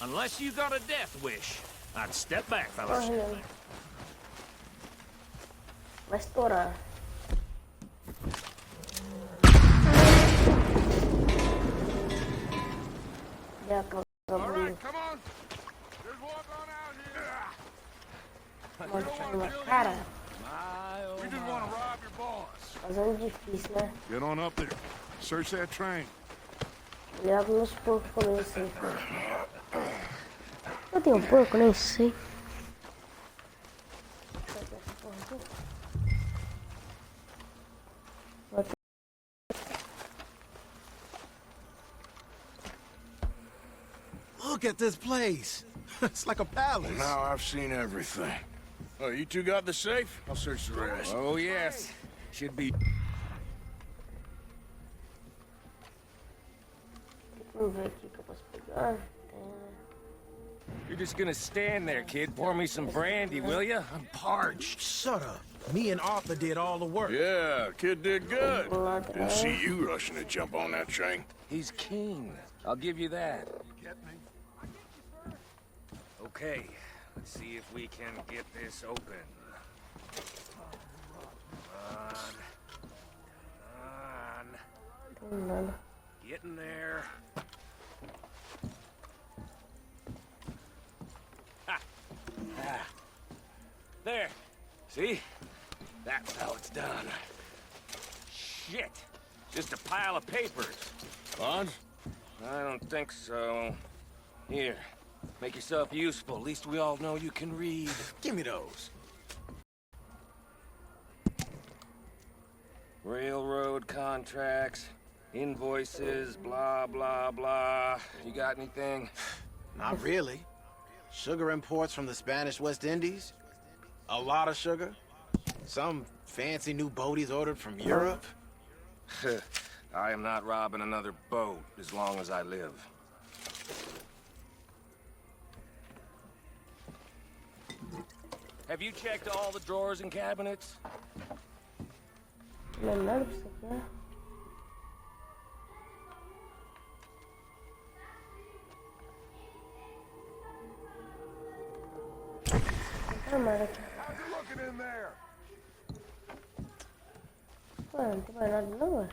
Speaker 5: Unless you got a death wish, I'd step back, fellas.
Speaker 1: Corre. Vai estourar. Já acabou.
Speaker 3: All right, come on. Just walk on out here.
Speaker 1: Mano, cara,
Speaker 3: We just want to rob your boss.
Speaker 1: fazendo difícil, né?
Speaker 3: Get on up there. Search that train.
Speaker 1: Leva meus porcos comer isso aí. Eu tenho porco, nem sei.
Speaker 6: Look at this place. It's like a palace.
Speaker 3: Now I've seen everything. Oh, you two got the safe? I'll search the rest.
Speaker 5: Oh, yes. Should be.
Speaker 1: Vamos ver aqui que eu posso pegar.
Speaker 5: You're just gonna stand there, kid. Pour me some brandy, will ya? I'm parched.
Speaker 6: Shut up. Me and Arthur did all the work.
Speaker 3: Yeah, kid did good.
Speaker 1: Vamos lá
Speaker 3: Didn't
Speaker 1: atrás.
Speaker 3: see you rushing to jump on that train.
Speaker 5: He's keen. I'll give you that. Okay, let's see if we can get this open. Come on.
Speaker 1: Nada.
Speaker 5: Get in there. Ha! Ah. There. See? That's how it's done. Shit! Just a pile of papers.
Speaker 3: Bonds?
Speaker 5: I don't think so. Here, make yourself useful. At least we all know you can read.
Speaker 6: Give me those.
Speaker 5: Railroad contracts, invoices, blah, blah, blah. You got anything?
Speaker 6: Not really. Sugar imports from the Spanish West Indies. A lot of sugar. Some fancy new boat he's ordered from Europe.
Speaker 5: I am not robbing another boat as long as I live. Have you checked all the drawers and cabinets?
Speaker 1: Não é nada pra isso aqui, né? Não tem mais aqui.
Speaker 3: How's it looking in there?
Speaker 1: Ué, não tem mais nada não, ué.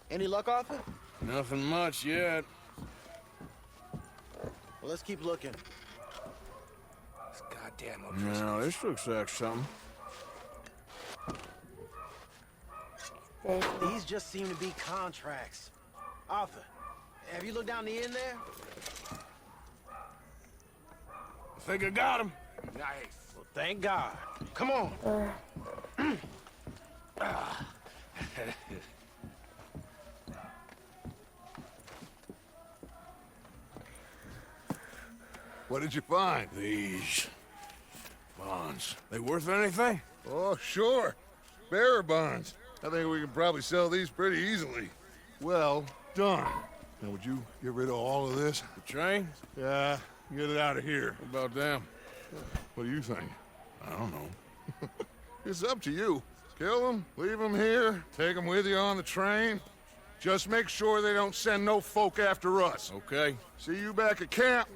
Speaker 6: Any luck, Arthur?
Speaker 3: Nothing much yet.
Speaker 6: Well, let's keep looking.
Speaker 5: This goddamn electricity.
Speaker 3: No, this looks like something.
Speaker 6: These just seem to be contracts. Arthur, have you looked down the end there?
Speaker 3: I think I got him.
Speaker 5: Nice.
Speaker 6: Well, thank God. Come on.
Speaker 3: What did you find? These bonds. They worth anything? Oh, sure. Bearer bonds. I think we can probably sell these pretty easily. Well done. Now, would you get rid of all of this?
Speaker 2: The train?
Speaker 3: Yeah, get it out of here.
Speaker 2: What about them?
Speaker 3: What do you think?
Speaker 2: I don't know.
Speaker 3: It's up to you. Kill them, leave them here, take them with you on the train. Just make sure they don't send no folk after us.
Speaker 2: Okay.
Speaker 3: See you back at camp.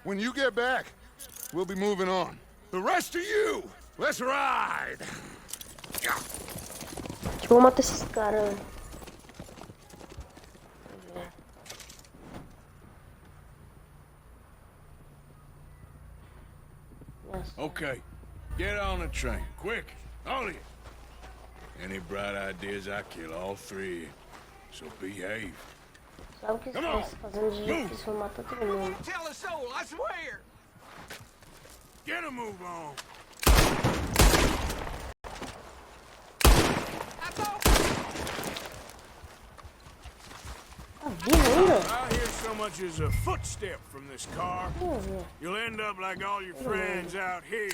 Speaker 3: When you get back, we'll be moving on. The rest of you, let's ride!
Speaker 1: Vou matar esses caras.
Speaker 2: Okay. Get on the train. Quick. All of you. Any bright ideas, I kill all three. So behave.
Speaker 1: Sabe o que estão fazendo de difícil? Vou matar todo mundo.
Speaker 6: Tell a soul, I swear!
Speaker 3: Get a move on.
Speaker 1: Tá vivo ainda?
Speaker 3: I hear so much as a footstep from this car. You'll end up like all your friends out here.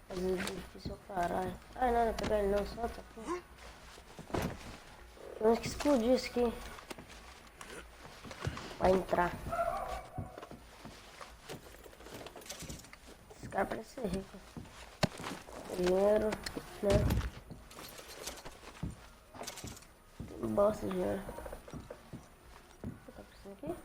Speaker 1: Fazer difícil caralho. Ai, não, não pegar ele não, solta. Eu acho que explodiu isso aqui. Vai entrar. Esse cara parece ser rico. Dinheiro, né? Tem bosta de dinheiro. Tá precisando aqui?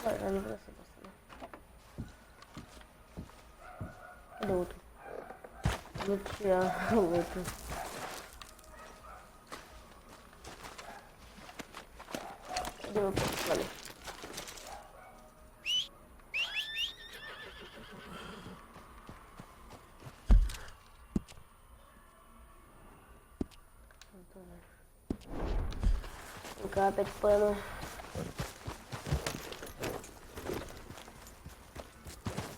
Speaker 1: Não vai ser bosta, não. Cadê o outro? Vou tirar o outro. Cadê o outro? Vale. O cara tá de pano.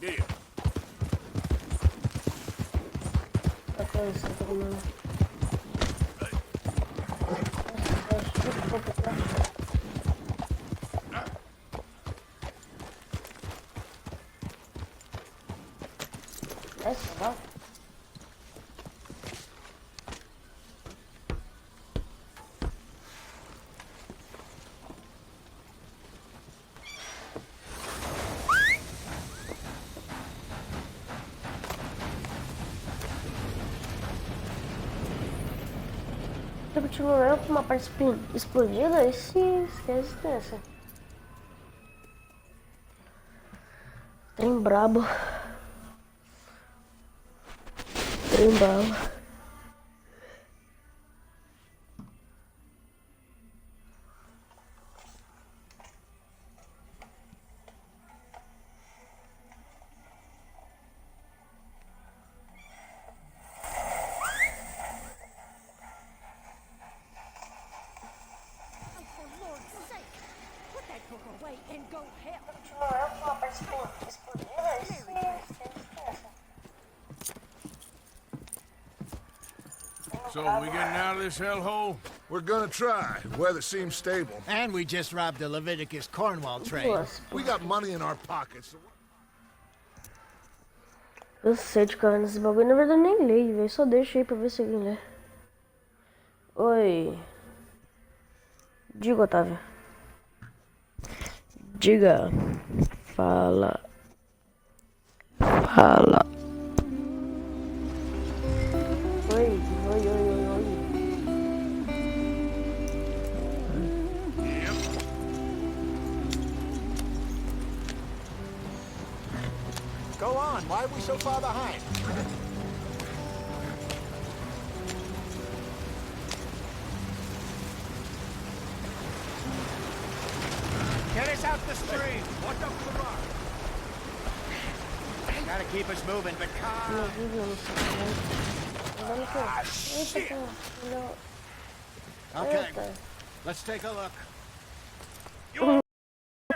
Speaker 3: Yeah.
Speaker 1: Tá cansado, todo mundo. Essa, vai. Eu continuo com uma parte explodida e se resistência. Trem brabo. Trem brabo.
Speaker 3: So, we getting out of this hellhole? We're gonna try. The weather seems stable.
Speaker 6: And we just robbed the Leviticus Cornwall train.
Speaker 3: We got money in our pockets. So
Speaker 1: Eu sei de cara nesse bagulho, na verdade nem leio, velho. Só deixa aí pra ver se alguém lê. Oi. Diga, Otávio. Diga. Fala. Fala. Oi, oi, oi, oi, oi.
Speaker 6: Go on, why are we so far behind? Get us out the stream! Watch out for the rock! Gotta keep us moving, but calm.
Speaker 1: Ah,
Speaker 6: shit. Okay, let's take a look.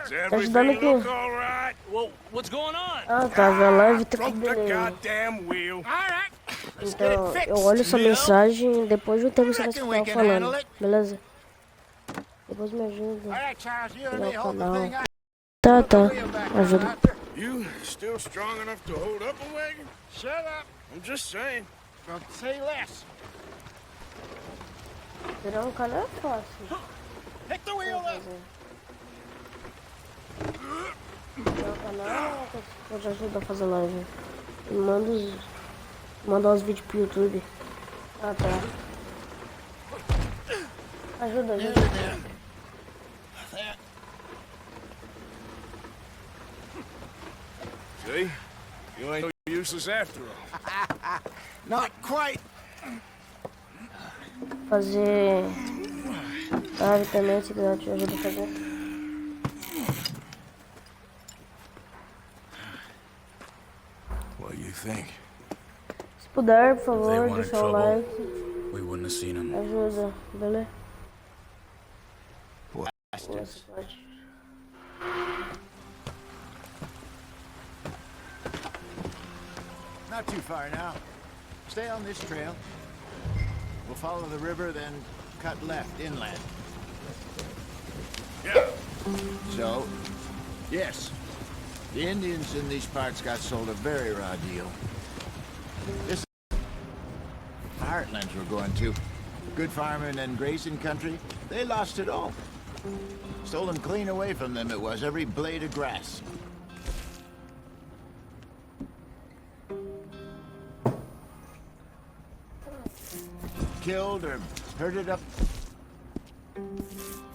Speaker 3: Is everything look all right?
Speaker 5: Well, what's going on?
Speaker 1: Ah, tá, a live tá
Speaker 3: Broke
Speaker 1: com
Speaker 3: the
Speaker 1: delay.
Speaker 3: goddamn wheel.
Speaker 6: All right, let's get
Speaker 1: Então,
Speaker 6: it fixed.
Speaker 1: eu olho sua mensagem depois de um tempo que você vai
Speaker 6: Reckon we
Speaker 1: ficar
Speaker 6: can handle
Speaker 1: falando.
Speaker 6: it.
Speaker 1: Beleza? Depois me ajuda.
Speaker 6: All right, Charles, you and
Speaker 1: Pegar
Speaker 6: me
Speaker 1: o
Speaker 6: hold the
Speaker 1: canal.
Speaker 6: thing up.
Speaker 1: Tá,
Speaker 6: Put the
Speaker 1: tá.
Speaker 6: wheel back on
Speaker 1: Ajuda.
Speaker 6: after.
Speaker 3: You still strong enough to hold up a wagon?
Speaker 6: Shut up.
Speaker 3: I'm just saying.
Speaker 6: Don't say less.
Speaker 1: Virar um canal é fácil.
Speaker 6: Pick the wheel up.
Speaker 1: Virar um canal pode ajudar a fazer live. E manda os vídeos pro YouTube. Ah, tá. Ajuda, ajuda.
Speaker 3: See? You ain't so useless after all.
Speaker 6: Not quite.
Speaker 1: Fazer live também, se quiser te ajuda a fazer.
Speaker 3: What do you think?
Speaker 1: Se puder, por
Speaker 8: They
Speaker 1: favor,
Speaker 8: wanted
Speaker 1: deixa o
Speaker 8: trouble.
Speaker 1: like.
Speaker 8: We wouldn't have seen him.
Speaker 1: Ajuda, beleza?
Speaker 6: Bastards.
Speaker 1: Nossa, pode.
Speaker 6: Not too far now. Stay on this trail. We'll follow the river, then cut left inland.
Speaker 3: Yeah.
Speaker 6: So, yes, the Indians in these parts got sold a very raw deal. This heartlands we're going to. Good farming and grazing country, they lost it all. Stolen clean away from them it was, every blade of grass. Killed or herded up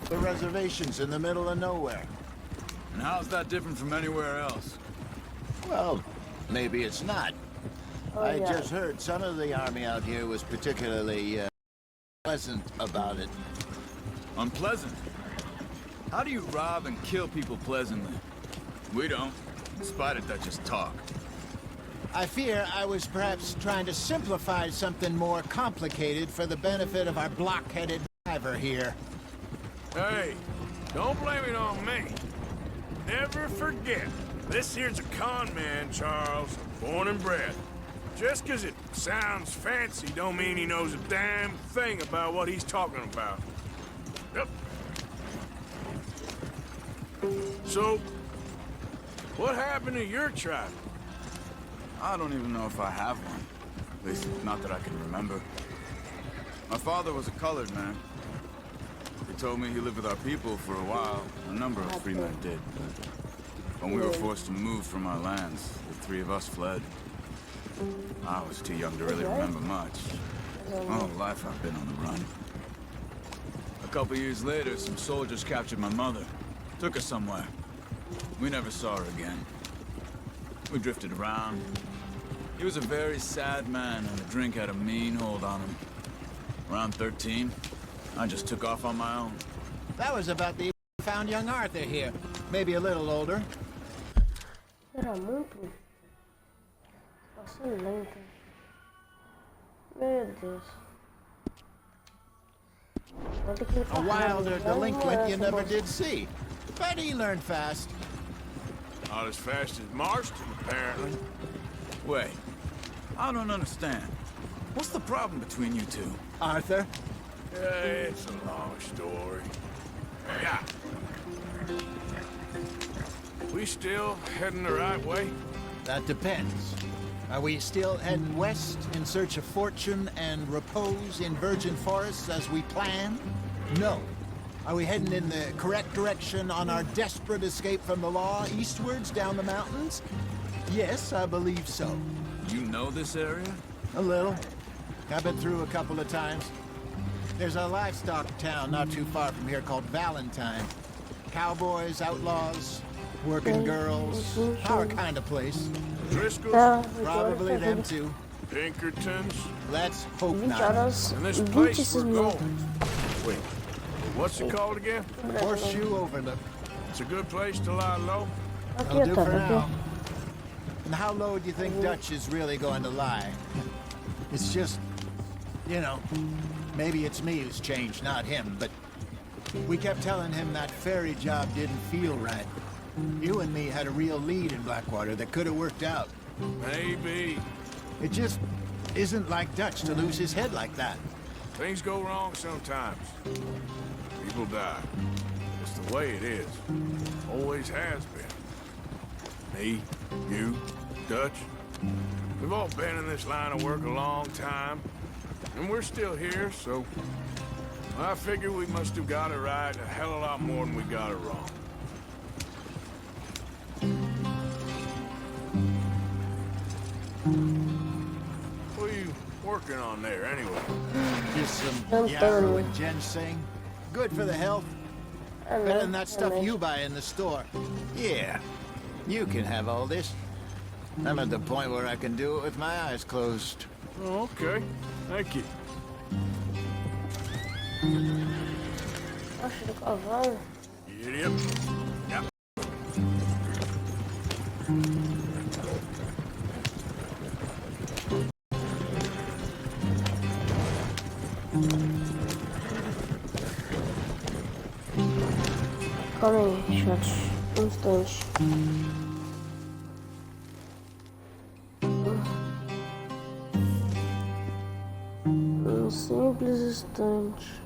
Speaker 6: the reservations in the middle of nowhere.
Speaker 4: And how's that different from anywhere else?
Speaker 6: Well, maybe it's not. I just heard some of the army out here was particularly pleasant about it.
Speaker 4: Unpleasant? How do you rob and kill people pleasantly? We don't. Despite it, that just talk.
Speaker 6: I fear I was perhaps trying to simplify something more complicated for the benefit of our block-headed driver here.
Speaker 3: Hey, don't blame it on me. Never forget, this here's a con man, Charles, born and bred. Just 'cause it sounds fancy don't mean he knows a damn thing about what he's talking about. Yep. So, what happened to your tribe?
Speaker 4: I don't even know if I have one. At least, not that I can remember. My father was a colored man. He told me he lived with our people for a while. A number of free men did. When we were forced to move from our lands, the three of us fled. I was too young to really remember much. My whole life I've been on the run. A couple years later, some soldiers captured my mother. Took her somewhere. We never saw her again. We drifted around. He was a very sad man, and the drink had a mean hold on him. Around 13, I just took off on my own.
Speaker 6: That was about the found young Arthur here. Maybe a little older.
Speaker 1: Era muito. Passando lento. Meu Deus. Vou ter que
Speaker 6: A wilder delinquent you never did see. But he learned fast.
Speaker 3: Not as fast as Marston, apparently.
Speaker 4: Wait, I don't understand. What's the problem between you two?
Speaker 6: Arthur?
Speaker 3: It's a long story. Yeah. We still heading the right way?
Speaker 6: That depends. Are we still heading west in search of fortune and repose in virgin forests as we planned? No. Are we heading in the correct direction on our desperate escape from the law eastwards down the mountains? Yes, I believe so.
Speaker 4: You know this area?
Speaker 6: A little. I've been through a couple of times. There's a livestock town not too far from here called Valentine. Cowboys, outlaws, working girls, our kind of place.
Speaker 3: Driscoll's?
Speaker 6: Probably them too.
Speaker 3: Pinkertons?
Speaker 6: Let's hope
Speaker 1: 20
Speaker 6: not.
Speaker 1: horas
Speaker 3: And
Speaker 1: e
Speaker 3: this place
Speaker 1: 26
Speaker 3: we're
Speaker 1: minutos.
Speaker 3: going. Wait, what's it called again?
Speaker 6: Horseshoe Overlook.
Speaker 3: It's a good place to lie low.
Speaker 1: Aqui,
Speaker 6: That'll do for
Speaker 1: Otávio,
Speaker 6: now.
Speaker 1: aqui.
Speaker 6: And how low do you think Dutch is really going to lie? It's just, you know, maybe it's me who's changed, not him, but we kept telling him that ferry job didn't feel right. You and me had a real lead in Blackwater that could have worked out.
Speaker 3: Maybe.
Speaker 6: It just isn't like Dutch to lose his head like that.
Speaker 3: Things go wrong sometimes. People die. It's the way it is. Always has been. Me, you, Dutch. We've all been in this line of work a long time. And we're still here, so... I figure we must have got it right a hell of a lot more than we got it wrong. What are you working on there, anyway?
Speaker 6: Just some yarrow and ginseng. Good for the health. Better than that stuff you buy in the store. Yeah, you can have all this. I'm at the point where I can do it with my eyes closed.
Speaker 3: Oh, okay. Thank you.
Speaker 1: Acho do cavalo.
Speaker 3: Yep. Yep.
Speaker 1: Calma aí, chat. Um instante. Um simples instante.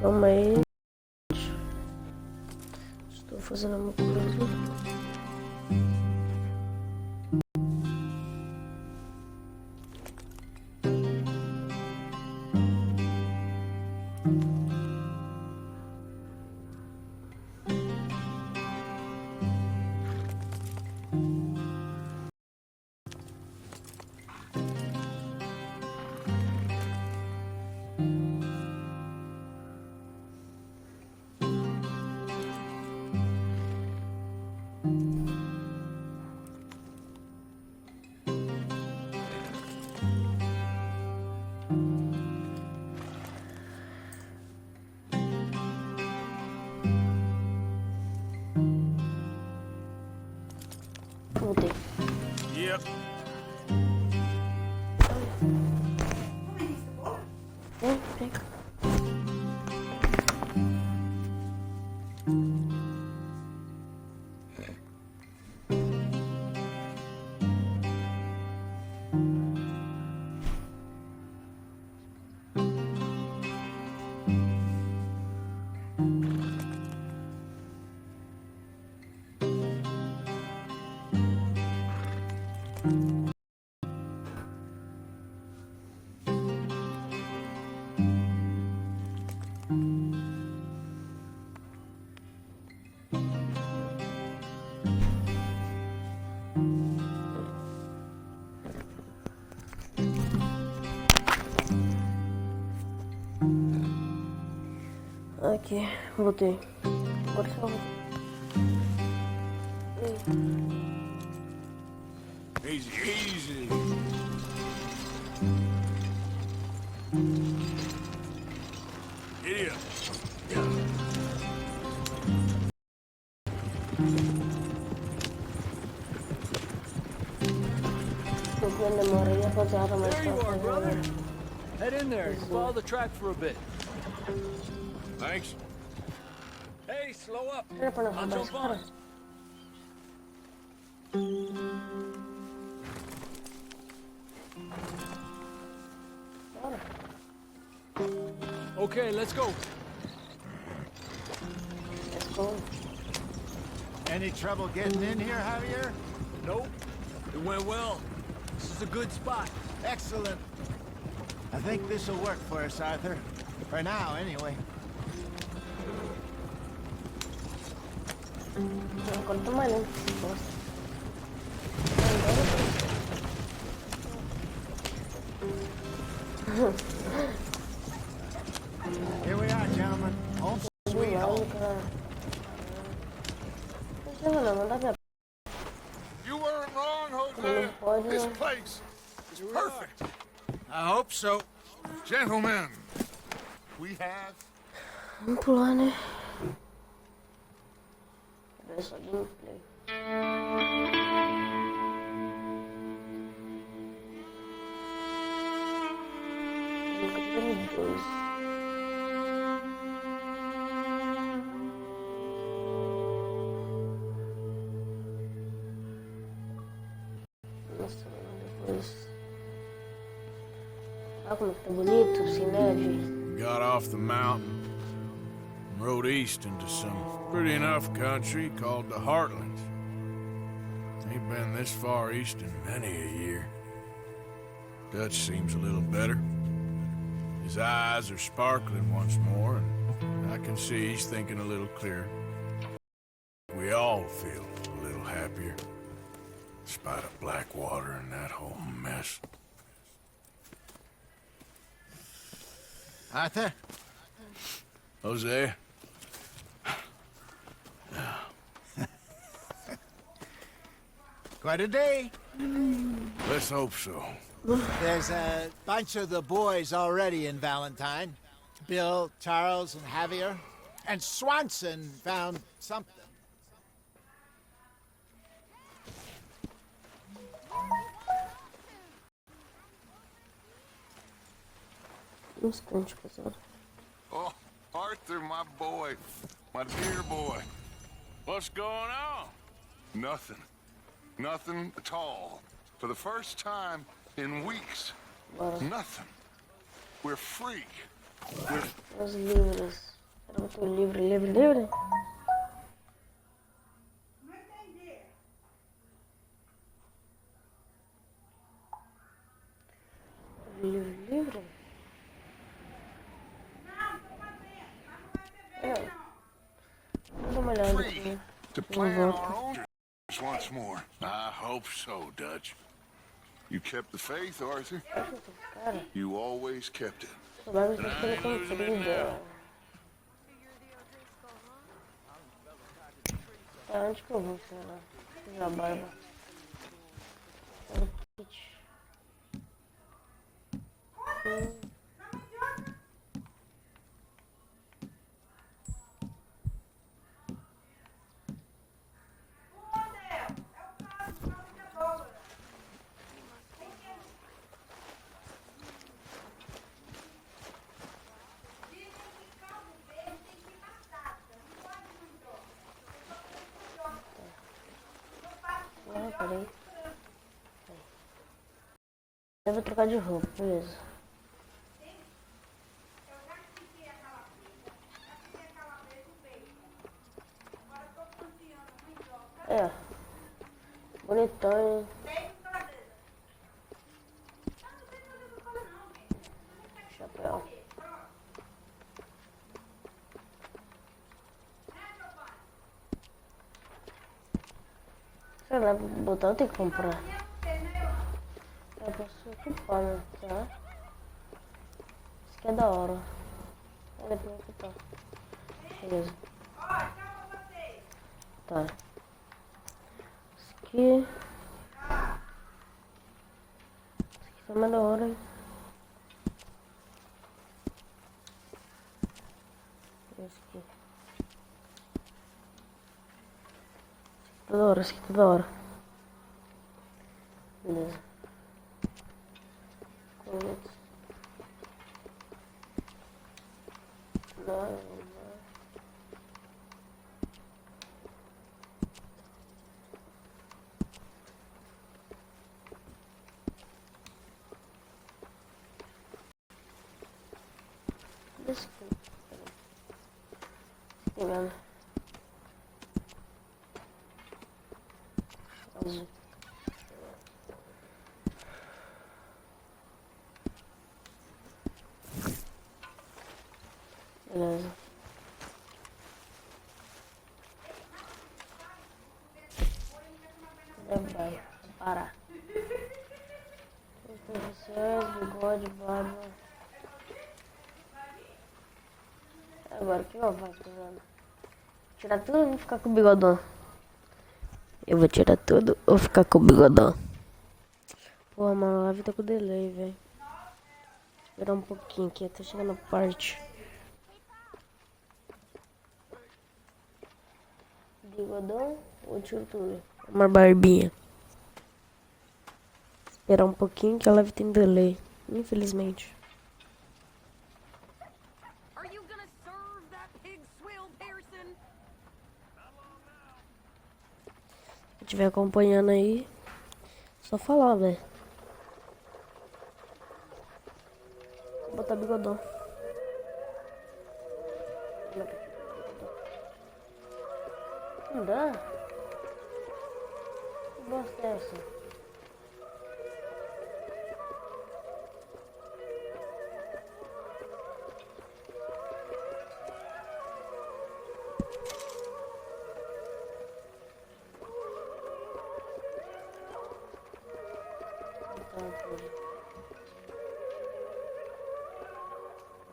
Speaker 1: Calma aí. Estou fazendo uma coisa. Voltei.
Speaker 3: Yep.
Speaker 1: Pega. Aqui, voltei. Agora só voltei.
Speaker 3: Easy, easy. Giddy up.
Speaker 1: Demorei, rapaziada, mas
Speaker 7: There you are, brother. Head in there. Follow the track for a bit.
Speaker 3: Thanks.
Speaker 7: Hey, slow up.
Speaker 1: Era pra não
Speaker 7: I'll
Speaker 1: roubar
Speaker 7: jump
Speaker 1: esse cara.
Speaker 7: on. Okay, let's go.
Speaker 1: Let's go.
Speaker 6: Any trouble getting in here, Javier?
Speaker 7: Nope. It went well. This is a good spot.
Speaker 6: Excellent. I think this will work for us, Arthur. For now, anyway.
Speaker 1: Agora tô malhando. Bosta.
Speaker 6: Here we are, gentlemen. Home sweet home.
Speaker 1: Não, não dá pra...
Speaker 3: You weren't wrong,
Speaker 1: Não
Speaker 3: Jose.
Speaker 1: pode,
Speaker 3: This
Speaker 1: né?
Speaker 3: place is perfect. I hope so. Gentlemen, we have...
Speaker 1: Vamos pular, né? Cadê essa gameplay? Capítulo 2. Nossa, depois... Olha como que tá bonito, sem neve.
Speaker 3: Got off the mountain and rode east into some pretty enough country called the Heartlands. Ain't been this far east in many a year. Dutch seems a little better. His eyes are sparkling once more, and I can see he's thinking a little clearer. We all feel a little happier, in spite of Blackwater and that whole mess.
Speaker 6: Arthur?
Speaker 3: Jose?
Speaker 6: Quite a day.
Speaker 3: Let's hope so.
Speaker 6: There's a bunch of the boys already in Valentine. Bill, Charles, and Javier. And Swanson found something.
Speaker 1: Instante, pessoal.
Speaker 3: Oh, Arthur, my boy. My dear boy. What's going on? Nothing. Nothing at all. For the first time in weeks. Nothing. We're free.
Speaker 1: Os livros. Era muito livre. Livre. Vou dar uma olhada aqui.
Speaker 3: To plan our own once more. I hope so, Dutch. You kept the faith, Arthur.
Speaker 1: Cara,
Speaker 3: You always kept it.
Speaker 1: o bagulho tá ficando comprida. Onde que eu vou, sei lá? Fiz a barba. Peraí. Eu vou trocar de roupa, beleza. É. Bonitão, hein? Chapéu. Sei lá, botar eu tenho que comprar. Eu posso equipar, né? Tá? Isso aqui é da hora. Olha pra equipar. Beleza. Tá. Isso aqui. Isso aqui tá mais da hora, hein? Esse aqui. Tá da hora, esse aqui tá da hora. Beleza. Não. Esse aqui. Pegando. Azul. Beleza. Vai parar. Professores, bigode, barba. Agora o que eu faço, pessoal? Tirar tudo e ficar com o bigodão. Eu vou tirar tudo ou ficar com o bigodão. Porra, mano, a live tá com delay, velho. Esperar um pouquinho aqui até chegar na parte. Bigodão ou tiro tudo? Uma barbinha. Esperar um pouquinho que a live tem delay, infelizmente. Se estiver acompanhando aí, só falar, velho. Vou botar bigodão. Não dá? Que bosta é essa?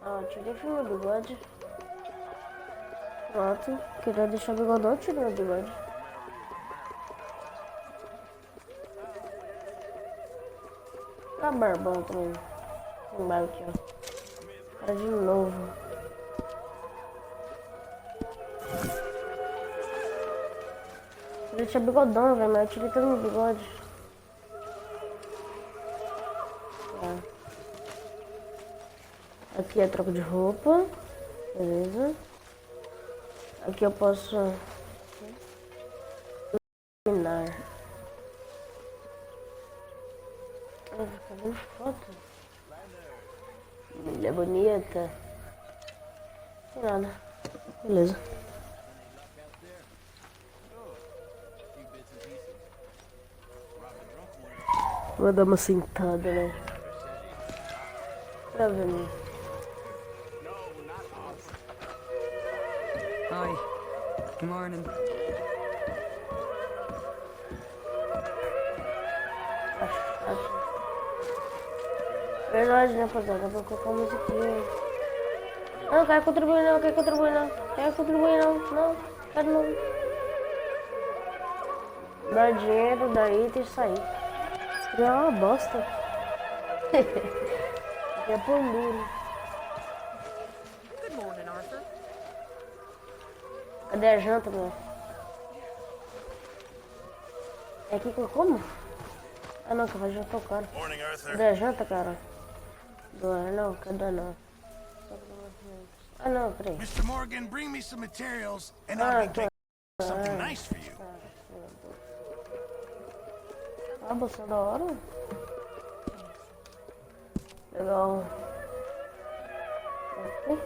Speaker 1: Ah, tirei o meu bigode. Pronto, queria deixar o bigodão, tirei o bigode. Tá barbão também. Tem barba aqui, ó. Cara de novo. Queria deixar bigodão, velho, mas eu tirei todo o meu bigode. Tá. Aqui é troca de roupa. Beleza. Aqui eu posso eliminar. Fica vendo foto. Mulher bonita. Sem nada. Beleza. Vou dar uma sentada, né? Pra ver, né?
Speaker 9: Hi. Good morning.
Speaker 1: Verdade, né, rapaziada? Vou colocar uma musiquinha. Não, quero contribuir não, quero contribuir não. Quero contribuir não, não, quero não. Dar dinheiro, dar item e sair. É uma bosta. Aqui é por duro.
Speaker 9: Good morning, Arthur.
Speaker 1: Cadê a janta, meu? É aqui que eu como? Ah não, que vai jantar o cara.
Speaker 2: Morning, Arthur.
Speaker 1: Cadê a janta, cara? Não, cadê não? Ah não, peraí.
Speaker 2: Mr. Morgan, bring me some materials and
Speaker 1: Ah,
Speaker 2: I'll make something nice for you.
Speaker 1: Ah, bolsa da hora. Legal. Aqui.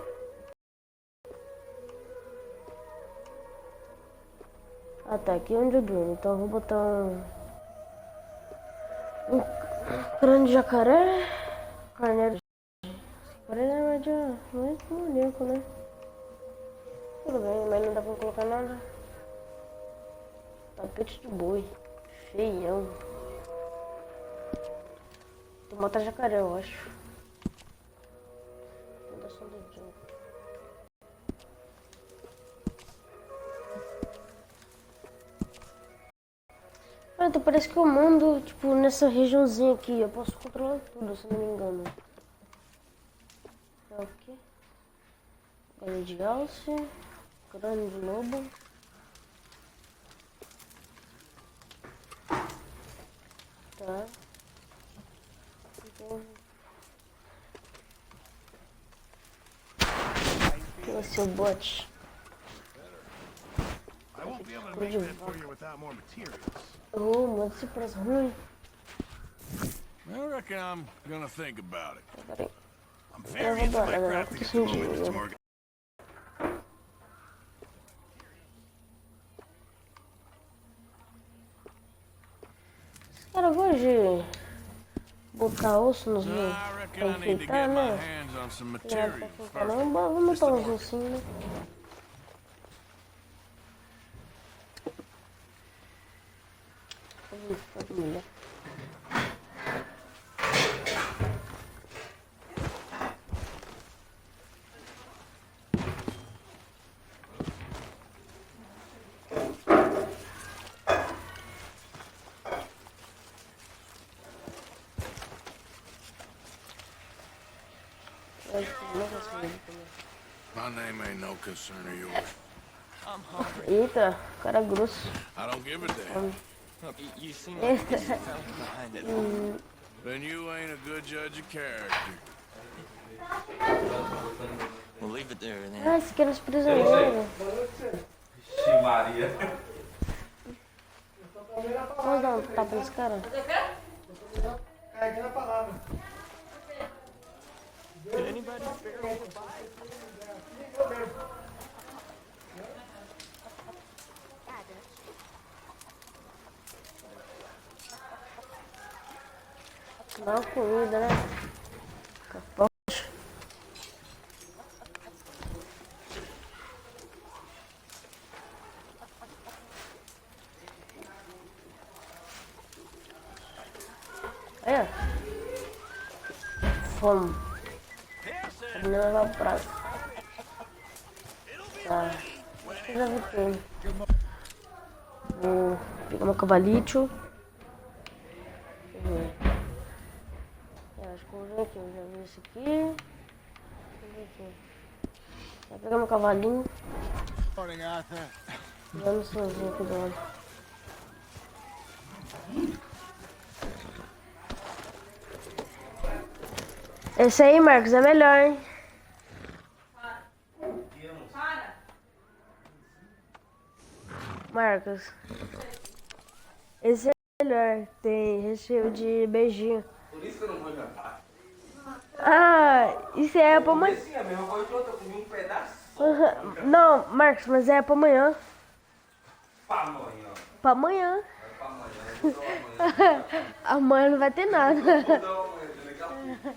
Speaker 1: Ah, tá aqui onde eu durmo. Então eu vou botar um crânio de jacaré. Carneiro. Jacaré não é maníaco, né? Tudo bem, mas não dá pra colocar nada. Tapete de boi. Feião. Tem uma outra jacaré, eu acho. Fundação do John. Ah, então parece que eu mando, tipo, nessa regiãozinha aqui. Eu posso controlar tudo, se não me engano. É o quê? Galho de alce. Crânio de lobo. Tá. Esse é o bot.
Speaker 2: I won't be able to make that for you without more materials.
Speaker 1: Oh, muito surpresa ruim.
Speaker 3: I reckon I'm gonna think about it.
Speaker 1: Peraí.
Speaker 2: I'm very into my crafting at the moment, Mr. Morgan.
Speaker 1: Cara, eu gosto de botar osso nos
Speaker 3: No,
Speaker 1: meus
Speaker 3: I
Speaker 1: pra
Speaker 3: reckon I need to
Speaker 1: enfeitar,
Speaker 3: get my
Speaker 1: né?
Speaker 3: hands on some
Speaker 1: Não é pra
Speaker 3: materials
Speaker 1: enfeitar,
Speaker 3: first.
Speaker 1: não. Vamos botar uns ossinhos, né? Família.
Speaker 3: My name ain't no concern of yours.
Speaker 1: Eita, cara grosso.
Speaker 3: I don't give a damn.
Speaker 7: You seem like
Speaker 1: Eita.
Speaker 7: behind it.
Speaker 3: Then you ain't a good judge of character.
Speaker 7: We'll leave it there then.
Speaker 1: Ah, esse aqui era os prisioneiros. Vamos dar um tapa nesse cara.
Speaker 5: Did anybody spare me?
Speaker 1: Dá uma comida, né? Capote. Aí, ó. Fome. Não levar o prato. Tá. Acho que já vi tudo. Vou pegar meu cavalito. Deixa eu ver. Acho que eu vou ver aqui. Eu já vi esse aqui. Deixa eu ver aqui. Vou pegar meu cavalinho.
Speaker 6: Morning, Arthur.
Speaker 1: Dando sozinho aqui do lado. Esse aí, Marcos, é melhor, hein? Marcos. Esse é melhor. Tem recheio de beijinho.
Speaker 10: Por isso que eu não vou jantar.
Speaker 1: Ah, isso é pra amanhã.
Speaker 10: Sim, a mesma coisa que eu comi um pedaço.
Speaker 1: Não, Marcos, mas é pra amanhã.
Speaker 10: Pra amanhã.
Speaker 1: Pra amanhã.
Speaker 10: Pra amanhã. Eu vou dar amanhã.
Speaker 1: Amanhã não vai ter nada.
Speaker 10: Eu vou dar amanhã, daqui a pouco.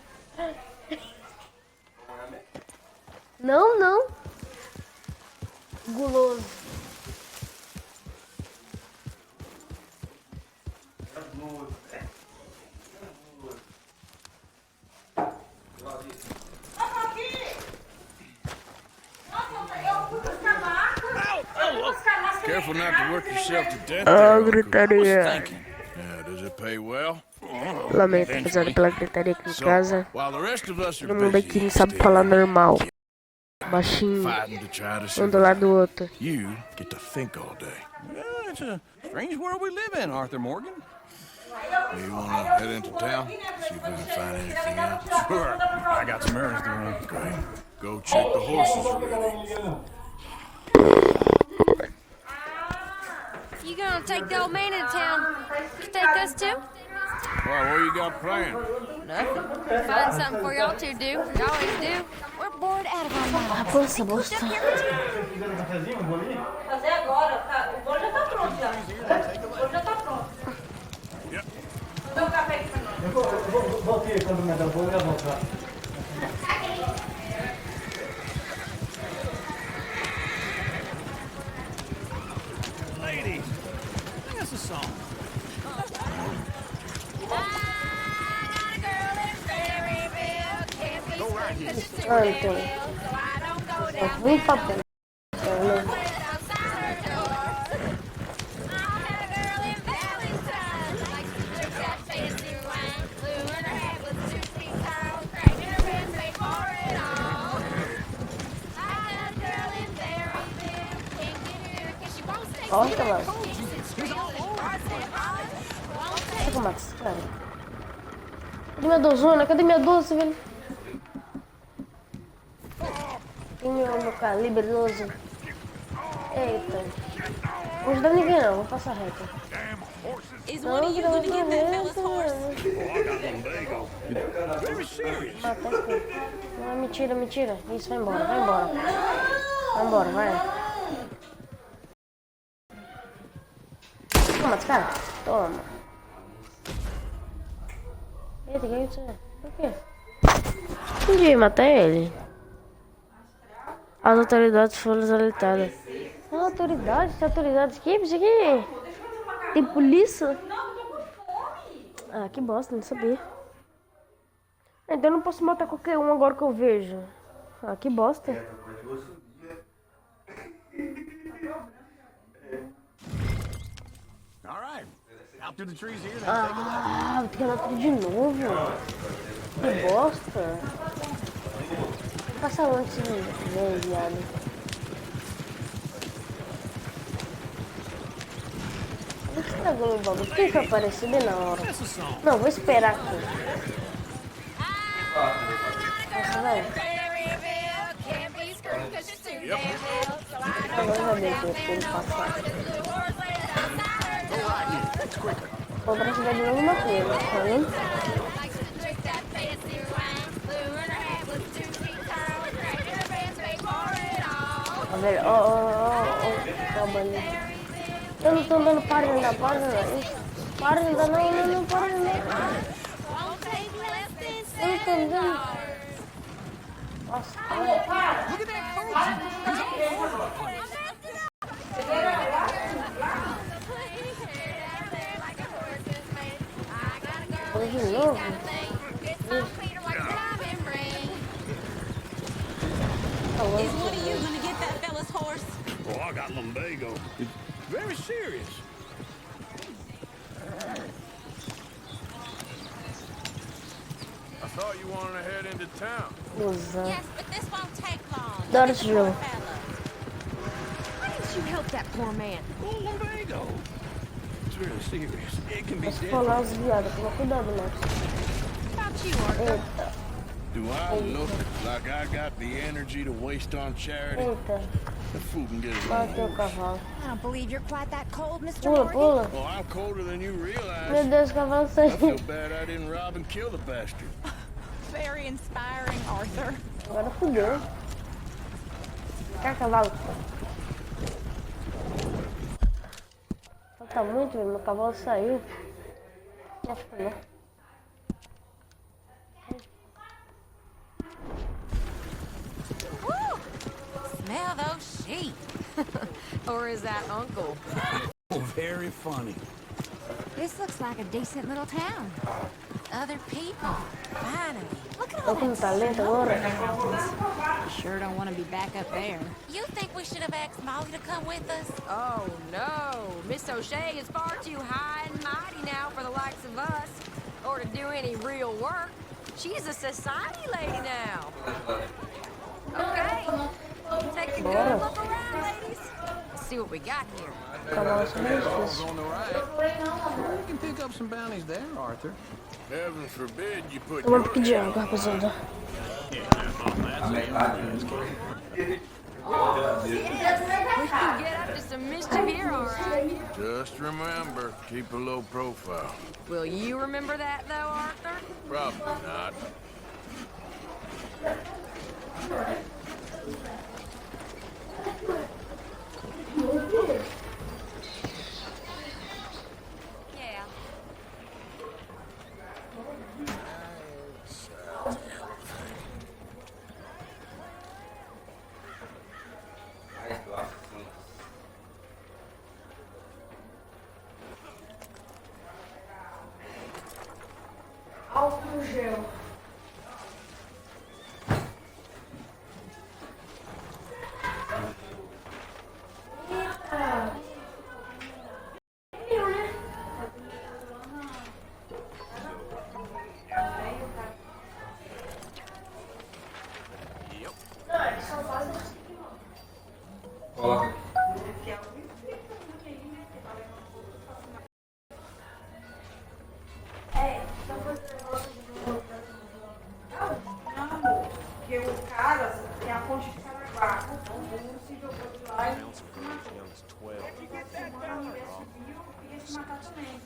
Speaker 10: Amanhã mesmo?
Speaker 1: Não, não. Guloso.
Speaker 3: Careful not to work yourself to death
Speaker 1: Ah,
Speaker 3: there, Uncle.
Speaker 1: gritaria.
Speaker 3: Yeah, does it pay well?
Speaker 1: Lamento, apesar pela gritaria aqui em
Speaker 3: So,
Speaker 1: casa.
Speaker 3: while the rest of us are
Speaker 1: Todo mundo aqui
Speaker 3: busy
Speaker 1: não sabe falar normal. Baixinho,
Speaker 3: fighting to try to
Speaker 1: um do lado
Speaker 3: survive,
Speaker 1: do outro.
Speaker 3: you get to think all day.
Speaker 7: Yeah, it's a strange world we live in, Arthur Morgan.
Speaker 3: You wanna head into town? See if we can find anything out?
Speaker 4: Sure. I got some errands to run.
Speaker 3: Great. Go check the horses already.
Speaker 11: You gonna take the old man into town? You take us too?
Speaker 3: Well, what you got planned?
Speaker 11: Nothing. Find something for y'all to do. You always do. We're bored out of our minds.
Speaker 1: Força, bosta.
Speaker 12: Fazer agora, tá? O bolo já tá pronto já. O bolo já tá pronto. Vou dar um café aqui pra nós.
Speaker 13: Eu voltei quando me dá o bolo, eu vou voltar.
Speaker 5: Ladies, sing us a song.
Speaker 1: Anton. Vem papel. Olha lá. Olha o Max, cara. Cadê minha dozona? Cadê minha doce, velho? Tem meu calibre 12. Eita. Não vou ajudar ninguém não, vou passar reto. Não, não, mata aqui. Não, mentira, mentira. Isso, vai embora, vai embora. Vai embora, vai. Toma, cara. Toma. Eita, que é isso? Por quê? Entendi, matei ele. As autoridades foram alertadas. Autoridades? Tem autoridades aqui? Isso aqui? Tem polícia? Ah, que bosta, não sabia. Então eu não posso matar qualquer um agora que eu vejo. Ah, que bosta. Ah, vou ter que andar tudo de novo. Que bosta. passa antes de ver, viado. Estragou meu bagulho. Por que apareceu bem na hora? Não, vou esperar aqui. Nossa, velho. Agora já deu tempo de ele passar. Outra cidade de alguma coisa, tá vendo? Tá vendo? Ó, trabalhando. Eu não tô dando para ainda, para ainda. Para ainda, não, para ainda. Eu não tô dando. Nossa, foi de novo.
Speaker 9: Is one of you gonna get that fella's horse?
Speaker 3: Oh, I got lumbago. It's very serious. I thought you wanted to head into town.
Speaker 11: Yes, but this won't take long.
Speaker 1: Adoro esse jogo.
Speaker 11: Why didn't you help that poor man?
Speaker 3: Oh, lumbago. It's really serious. It can be
Speaker 1: Posso
Speaker 3: deadly.
Speaker 1: falar os viados, toma cuidado, Max.
Speaker 11: About you, Arthur.
Speaker 1: Eita,
Speaker 3: Do I look like I got the energy to waste on charity?
Speaker 1: eita.
Speaker 3: The fool can get it
Speaker 1: Bateu o
Speaker 3: wrong.
Speaker 1: cavalo.
Speaker 11: I don't believe you're quite that cold, Mr.
Speaker 1: Pula,
Speaker 11: Morgan.
Speaker 1: pula.
Speaker 3: Oh, I'm colder than you
Speaker 1: Meu
Speaker 3: realize.
Speaker 1: Deus, o cavalo
Speaker 3: I feel
Speaker 1: saiu.
Speaker 3: bad I didn't rob and kill the bastard.
Speaker 9: Very inspiring, Arthur.
Speaker 1: Agora fudeu. Quer cavalo? Falta muito, meu cavalo saiu. Acho que não.
Speaker 11: Woo! Smell those sheep. Or is that Uncle?
Speaker 3: Oh, very funny.
Speaker 11: This looks like a decent little town. Other people. Finally. Look at all
Speaker 1: Tô com
Speaker 11: that
Speaker 1: talento agora.
Speaker 9: Sure don't want to be back up there.
Speaker 11: You think we should have asked Molly to come with us?
Speaker 14: Oh, no. Miss O'Shea is far too high and mighty now for the likes of us, or to do any real work. She's a society lady now. Okay. Take a good look around, ladies. Let's see what we got here.
Speaker 1: Cavalo saiu difícil.
Speaker 7: On the right. You can pick up some bounties there, Arthur.
Speaker 3: Heaven forbid you put
Speaker 1: Eu vou pedir água, rapaziada.
Speaker 14: We can get up to some mischief here, all right.
Speaker 3: Just remember, keep a low profile.
Speaker 14: Will you remember that, though, Arthur?
Speaker 3: Probably not.
Speaker 11: Yeah.
Speaker 1: Álcool gel.
Speaker 12: Porque o cara tem a ponte de Caraguá. Então, ele se jogou de lá e matou. Porque esse mano, a mulher subiu e queria se matar também.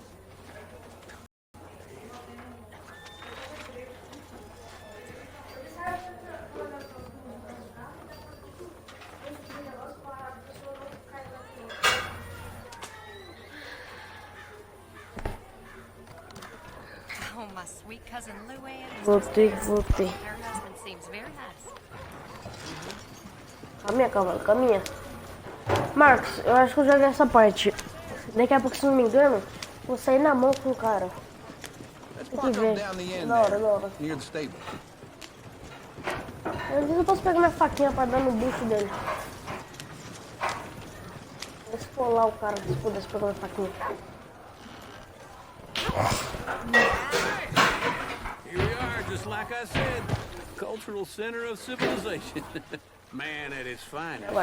Speaker 11: Oh, my sweet cousin Luann.
Speaker 1: Voltei.
Speaker 11: Her husband seems very nice.
Speaker 1: Caminha, cavalo, caminha. Marcos, eu acho que eu já vi essa parte. Daqui a pouco, se não me engano, vou sair na mão com o cara.
Speaker 7: Let's
Speaker 1: Tem
Speaker 7: park
Speaker 1: que
Speaker 7: up
Speaker 1: ver.
Speaker 7: down the end
Speaker 1: Da hora,
Speaker 7: there,
Speaker 1: da hora.
Speaker 7: near the stable.
Speaker 1: Às vezes eu posso pegar minha faquinha pra dar no bucho dele. Vou esfolar o cara se pudesse pegar minha faquinha.
Speaker 7: Here we are, just like I said.
Speaker 3: cultural center of civilization. Man at its finest.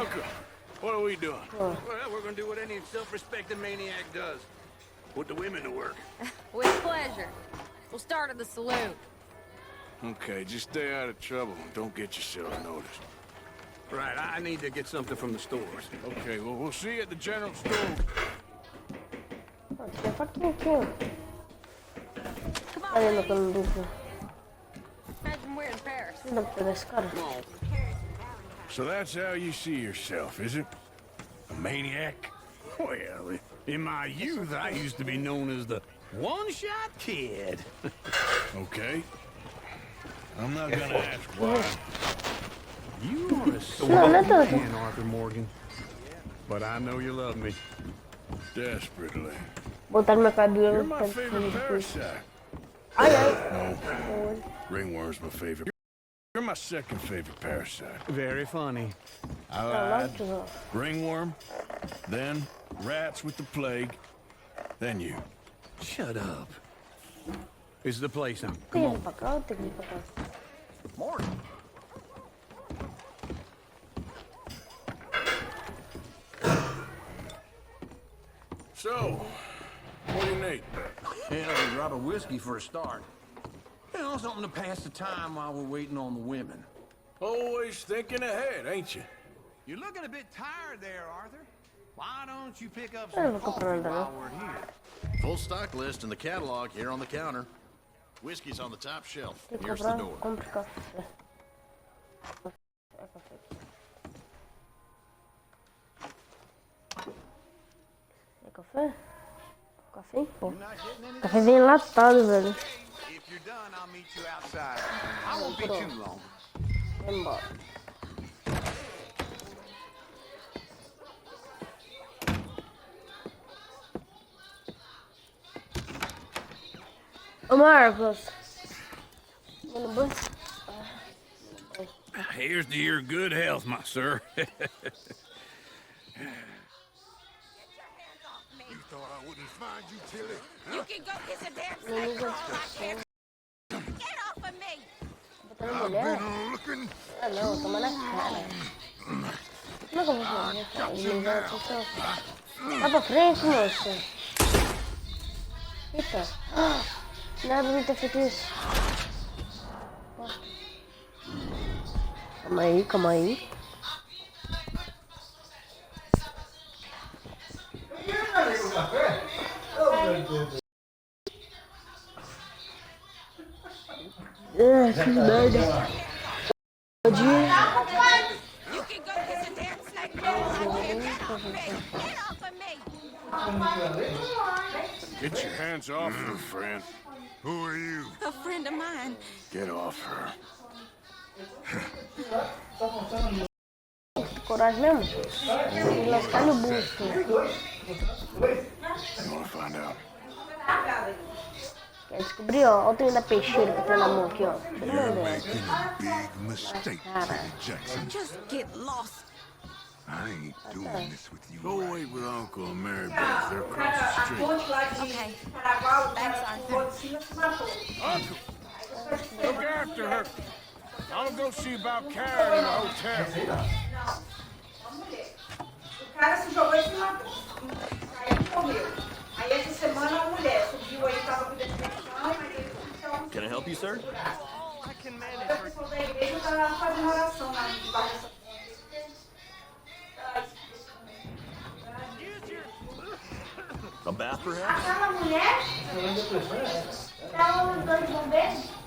Speaker 3: Okay, what are we doing?
Speaker 5: Well, we're gonna do what any self-respecting maniac does. Put the women to work.
Speaker 14: With pleasure. We'll start at the saloon.
Speaker 3: Okay, just stay out of trouble. Don't get yourself noticed. Right, I need to get something from the stores. Okay, well, we'll see you at the general store.
Speaker 1: Tinha faquinha aqui, ó. Ali no cano duplo.
Speaker 14: Imagine we're in Paris.
Speaker 1: Não dá pra pegar esse cara.
Speaker 3: So that's how you see yourself, is it? A maniac? Well, in my youth, I used to be known as the one-shot kid. Okay. I'm not gonna ask why. You are a sweet man, Arthur Morgan. But I know you love me. Desperately.
Speaker 1: Botar minha cabelo.
Speaker 3: You're my favorite parasite.
Speaker 1: Ai, ai.
Speaker 3: No. Ringworm's my favorite. You're my second favorite parasite. Very funny. I lied. Ringworm, then rats with the plague, then you. Shut up. This is the place now. Come on. Morning. So, what do you need?
Speaker 5: Hell, a drop of whiskey for a start. You know, something to pass the time while we're waiting on the women.
Speaker 3: Always thinking ahead, ain't you?
Speaker 5: You're looking a bit tired there, Arthur. Why don't you pick up some coffee while we're here?
Speaker 15: Full stock list in the catalog here on the counter. Whiskey's on the top shelf. Here's the door.
Speaker 1: É café? Café, pô. Café vem enlatado, velho.
Speaker 5: If you're done, I'll meet you outside. I won't be too long.
Speaker 1: Vai embora. Ô Marcos. Mano, banho.
Speaker 3: Here's to your good health, my sir. You thought I wouldn't find you, Tilly? Huh?
Speaker 9: You can go kiss a damn snake for all I care. Get off of me!
Speaker 3: I've been looking.
Speaker 1: Ah, não, toma na cara. Como é que eu vou fazer? Vai pra frente, moça. Eita. Não era pra mim ter feito isso. Calma aí, calma aí. Que merda. Pode ir.
Speaker 9: You can go kiss a damn snake for all I care. Get off me! Get off of me!
Speaker 3: Get your hands off her, friend. Who are you?
Speaker 9: A friend of mine.
Speaker 3: Get off her.
Speaker 1: Coragem mesmo? Tem que lascar no busto.
Speaker 3: You wanna find out?
Speaker 1: Quer descobrir, ó? Olha o tamanho da peixeira que tem na mão aqui, ó.
Speaker 3: You're making a big mistake, Tilly Jackson.
Speaker 9: Just get lost.
Speaker 3: I ain't doing this with you. Go wait with Uncle and Mary Beth. They're across the street.
Speaker 9: Okay. Thanks, Arthur.
Speaker 3: Uncle, look after her. I'm gonna go see about Karen in the hotel.
Speaker 12: O cara se jogou e se matou. Aí ele morreu. Aí essa semana a mulher subiu aí, tava com depressão, mas ele então.
Speaker 15: Can I help you, sir?
Speaker 5: I can manage.
Speaker 12: O pessoal da igreja tá fazendo oração lá debaixo dessa.
Speaker 15: A bath, perhaps?
Speaker 12: Aquela mulher tava andando de bombeiro.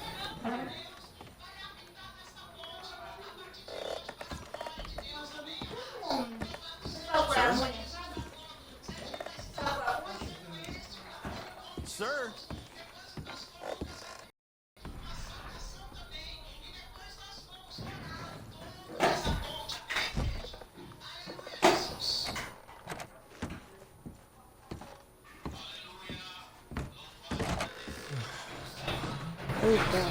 Speaker 15: Sir?
Speaker 1: Eita.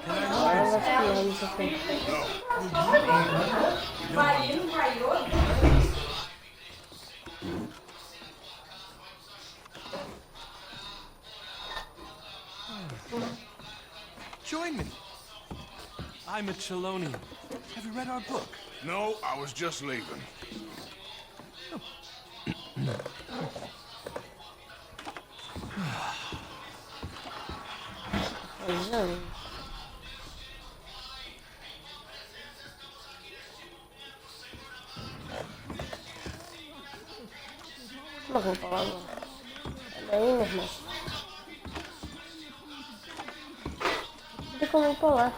Speaker 1: Agora vai ficar isso aqui.
Speaker 7: Join me. I'm a Chelonian. Have you read our book?
Speaker 3: No, I was just leaving.
Speaker 1: Não vou falar agora. É daí, meu irmão. Não tem como eu pular.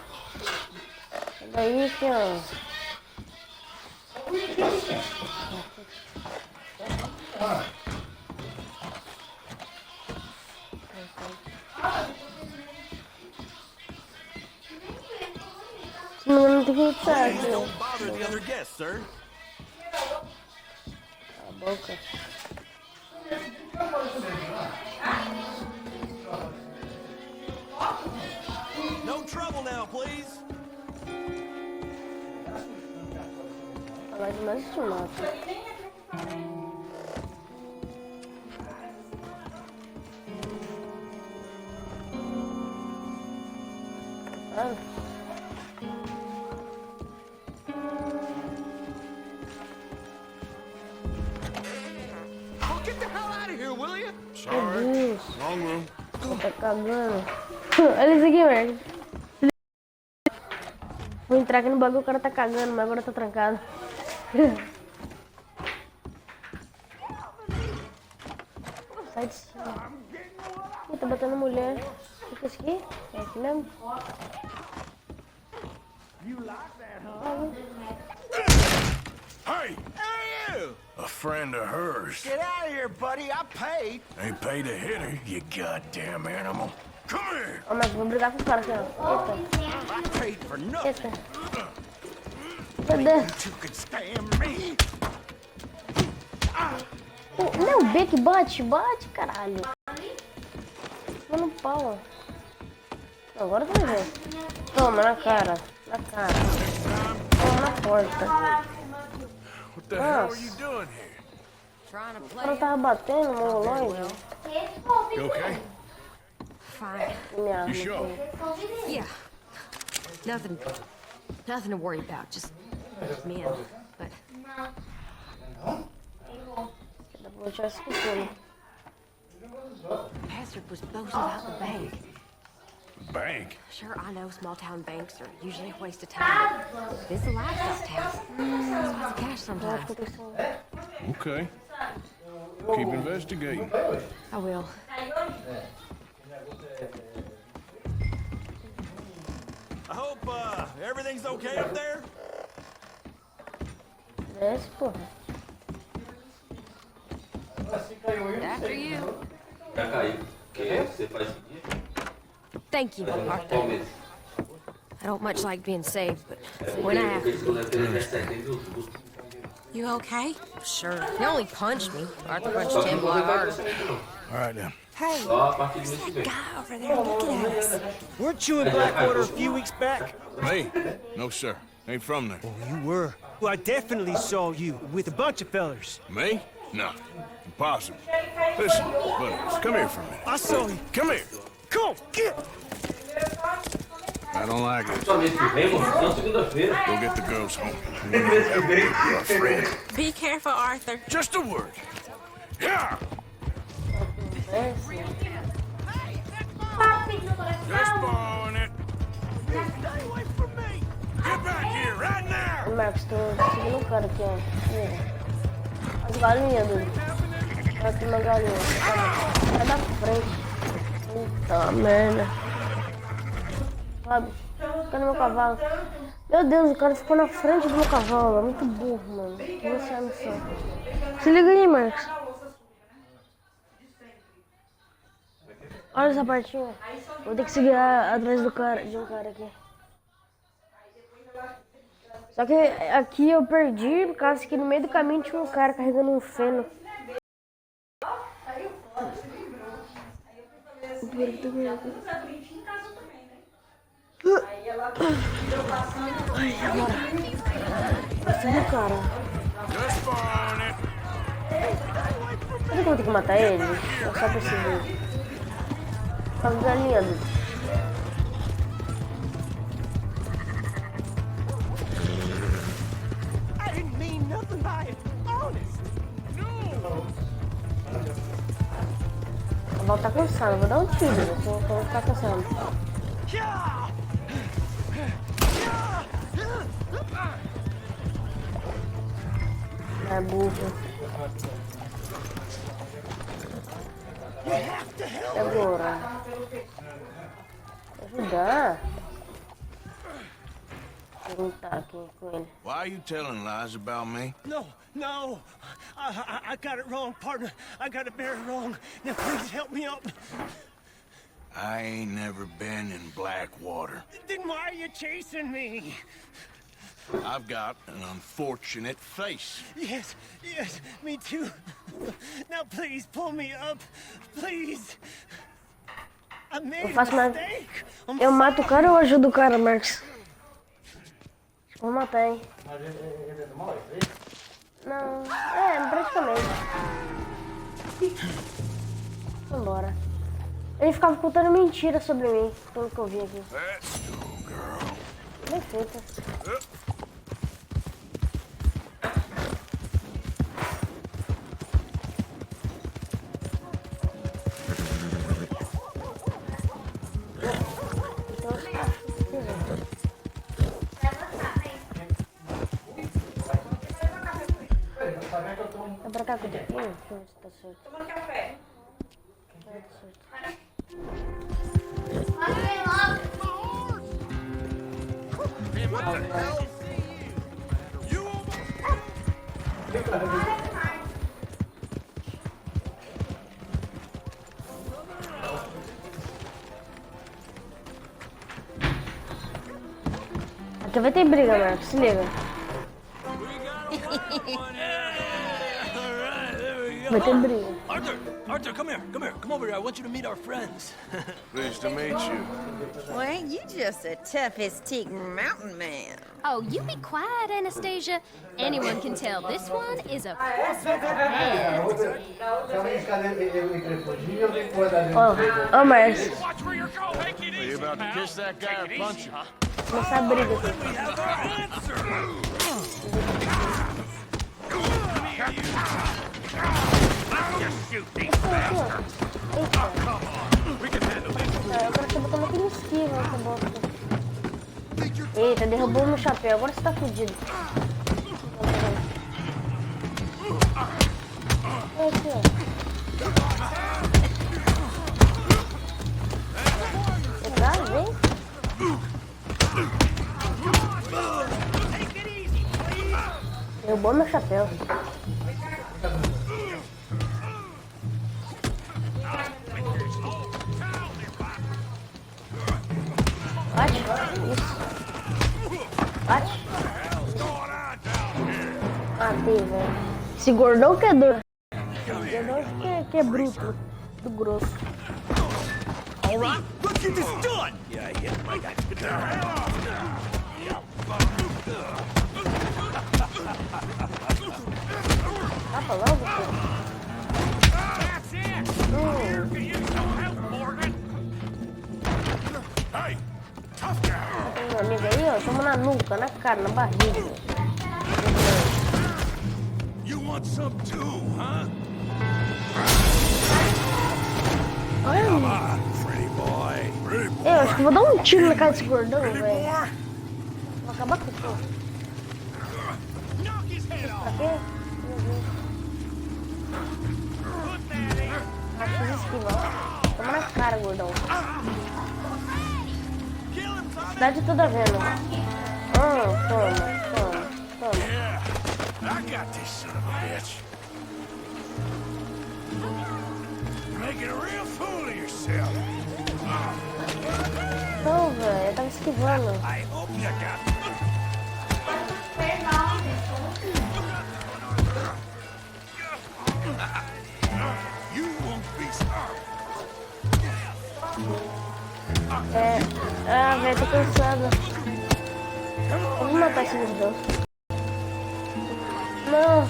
Speaker 1: É daí que, ó. Não tem que lutar aqui.
Speaker 7: Don't bother the other guests, sir.
Speaker 1: Cala a boca.
Speaker 7: No trouble now, please.
Speaker 1: Falar demais te mata. Ah.
Speaker 7: Well, get the hell out of here, will you?
Speaker 3: Sorry. Wrong room.
Speaker 1: Tá cagando. Olha isso aqui, velho. Vou entrar aqui no bagulho, o cara tá cagando, mas agora tá trancado. Sai de cima. Ih, tá batendo mulher. O que é isso aqui? É aqui mesmo?
Speaker 3: Hey!
Speaker 7: Hey, you!
Speaker 3: A friend of hers.
Speaker 7: Get out of here, buddy. I paid.
Speaker 3: Ain't paid to hit her, you goddamn animal. Come here!
Speaker 1: Ó, mas vou brigar com o cara aqui, ó.
Speaker 7: I paid for nothing.
Speaker 1: Eita. Cadê?
Speaker 7: You could stand me.
Speaker 1: Não, o B que bate, caralho. Mano, pau, ó. Agora tu vai ver. Toma, na cara. Na cara. Toma na porta.
Speaker 3: What the hell are you doing here?
Speaker 14: Trying to
Speaker 1: O
Speaker 14: play.
Speaker 1: cara tava batendo, mongolóide.
Speaker 3: You okay?
Speaker 14: Fine.
Speaker 1: Minha arma
Speaker 3: You sure?
Speaker 1: aqui.
Speaker 14: Yeah. Nothing to worry about. Just men. But
Speaker 1: Dá pra deixar escutando.
Speaker 14: Bastard was boasting about the bank.
Speaker 3: Bank?
Speaker 14: Sure, I know small town banks are usually a waste of time. But this is a lifestyle town. There's lots of cash sometimes.
Speaker 3: Okay. Keep investigating.
Speaker 14: I will.
Speaker 7: I hope everything's okay up there.
Speaker 1: Desce, porra.
Speaker 14: After you.
Speaker 10: Já caiu. Que você faz seguir?
Speaker 14: Thank you, Arthur. I don't much like being saved, but when I have to. You okay? Sure. He only punched me. Arthur punched him while I heard.
Speaker 3: All right, then.
Speaker 14: Hey,
Speaker 10: Só a partir
Speaker 14: who's
Speaker 10: do mês que
Speaker 14: that
Speaker 10: vem.
Speaker 14: guy over there looking at us?
Speaker 13: Weren't you in Blackwater a few weeks back?
Speaker 3: Me? No, sir. Ain't from there.
Speaker 13: Oh, you were. Well, I definitely saw you with a bunch of fellers.
Speaker 3: Me? No. Impossible. Listen, buddies, come here for a minute.
Speaker 13: I saw you.
Speaker 3: Come here.
Speaker 13: Come on, get!
Speaker 3: I don't like it.
Speaker 10: Só mês que vem, mano. Só segunda-feira.
Speaker 3: Go get the girls home. You're a friend.
Speaker 9: Be careful, Arthur.
Speaker 3: Just a word. Yeah! Just blowing it.
Speaker 7: Stay away from me.
Speaker 3: Get back here right now!
Speaker 1: Marcos, tô seguindo o cara aqui, ó. Aqui, ó. As galinhas dele. Aqui uma galinha. Sai da frente. Puta merda. Sabe? Cadê meu cavalo? Meu Deus, o cara ficou na frente do meu cavalo. É muito burro, mano. Não sai no chão. Se liga aí, Marcos. Olha essa partinha. Vou ter que seguir atrás do cara, de um cara aqui. Só que aqui eu perdi, por causa que no meio do caminho tinha um cara carregando um feno. Ai, agora. Esse cara.
Speaker 3: Just blowing it.
Speaker 1: Será que eu vou ter que matar ele? Eu só preciso. Tá galinha.
Speaker 13: alive. Honest.
Speaker 1: A bola tá cansada, vou dar um tiro, vou ficar cansando. É burro. Agora. Ajudar. Perguntar aqui com ele.
Speaker 3: Why are you telling lies about me?
Speaker 13: No. I got it wrong, partner. I got it very wrong. Now please help me up.
Speaker 3: I ain't never been in Blackwater.
Speaker 13: Then why are you chasing me?
Speaker 3: I've got an unfortunate face.
Speaker 13: Yes, me too. Now please pull me up, please. I made a mistake.
Speaker 1: Eu mato o cara ou ajudo o cara, Marcos? Vou matar, hein? Não, praticamente. Vambora. Ele ficava contando mentira sobre mim, pelo que eu vi aqui. Bem feito. É pra cá que eu tenho que ir? Deixa eu ver se tá certo.
Speaker 12: Tomando café.
Speaker 1: Tá certo. Aqui vai ter briga, Marcos, se liga. Vai ter briga.
Speaker 7: Arthur, come here. Come over here. I want you to meet our friends.
Speaker 3: Pleased to meet you.
Speaker 14: Well, ain't you just the toughest teak mountain man?
Speaker 11: Oh, you be quiet, Anastasia. Anyone can tell this one is a press man.
Speaker 1: Ô, Marcos.
Speaker 3: Are you about to kiss that guy or punch him?
Speaker 1: Começar a briga aqui. Eu quero saber como é que ele esquiva essa bosta. Eita, derrubou meu chapéu. Agora você tá fudido. Aqui, ó. Vem. Derrubou meu chapéu. Bate. Isso. Bate. Matei, velho. Esse gordão que é doido. Gordão que é bruto. Do grosso.
Speaker 13: All right, let's get this done. Yeah, I got you. Get the hell off.
Speaker 1: Tapa logo, pô.
Speaker 3: That's it. Here can use some help, Morgan. Hey, tough guy.
Speaker 1: Tem um amigo aí, ó. Toma na nuca, na cara, na barriga.
Speaker 3: You want some too, huh?
Speaker 1: Come
Speaker 3: on, pretty boy.
Speaker 1: Eu acho que vou dar um tiro na cara desse gordão, velho. Vou acabar com o povo. Pra quê? Acho que esquivar. Toma na cara, gordão. Cidade toda vendo. Toma.
Speaker 3: I got this son of a bitch. You're making a real fool of yourself.
Speaker 1: Não, velho, eu tava esquivando.
Speaker 3: I hope you got You won't be sorry.
Speaker 1: Velho, tô cansada. Eu vou matar esse gordão. Não.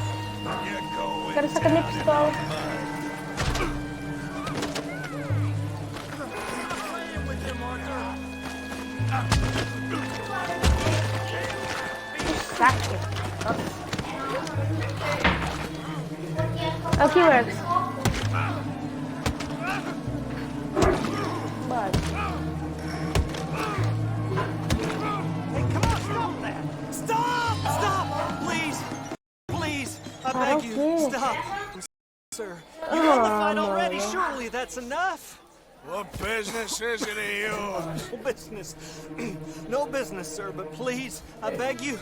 Speaker 1: Quero sacar minha pistola. Que saco. Nossa. Aqui, Marcos. Bate.
Speaker 13: Hey, come on, stop that! Stop! Stop! Please! Please! I beg you, stop! Sir, you won the fight already, surely that's enough!
Speaker 3: What business is it of yours?
Speaker 13: No business. No business, sir, but please, I beg you.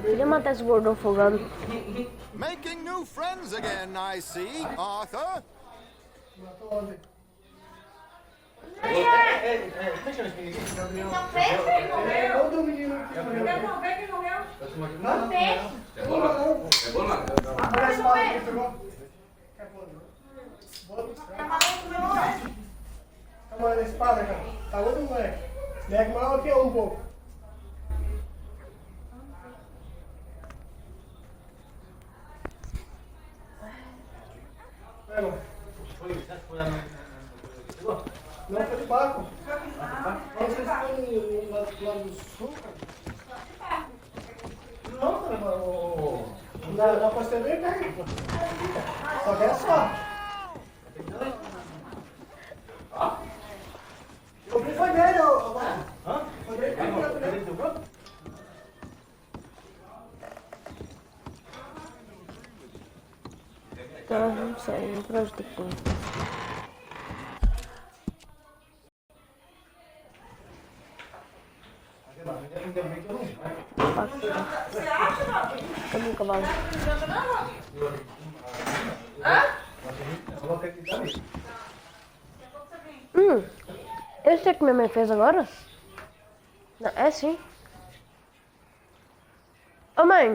Speaker 1: Queria matar esse gordão folgado.
Speaker 6: Making new friends again, I see, Arthur.
Speaker 16: Tamanho da espada, cara. Tá outro moleque. Moleque maior que eu um pouco. Pega. Não, foi de barco. Vocês estão lá do sul, cara? Não, cara, na costeira pega. Só que é só. O que foi dele, hã? Foi dele,
Speaker 1: Tá, não sei, não pra onde tem que ir. Cadê o cavalo? Eu sei o que minha mãe fez agora? Não, é sim. Ô mãe,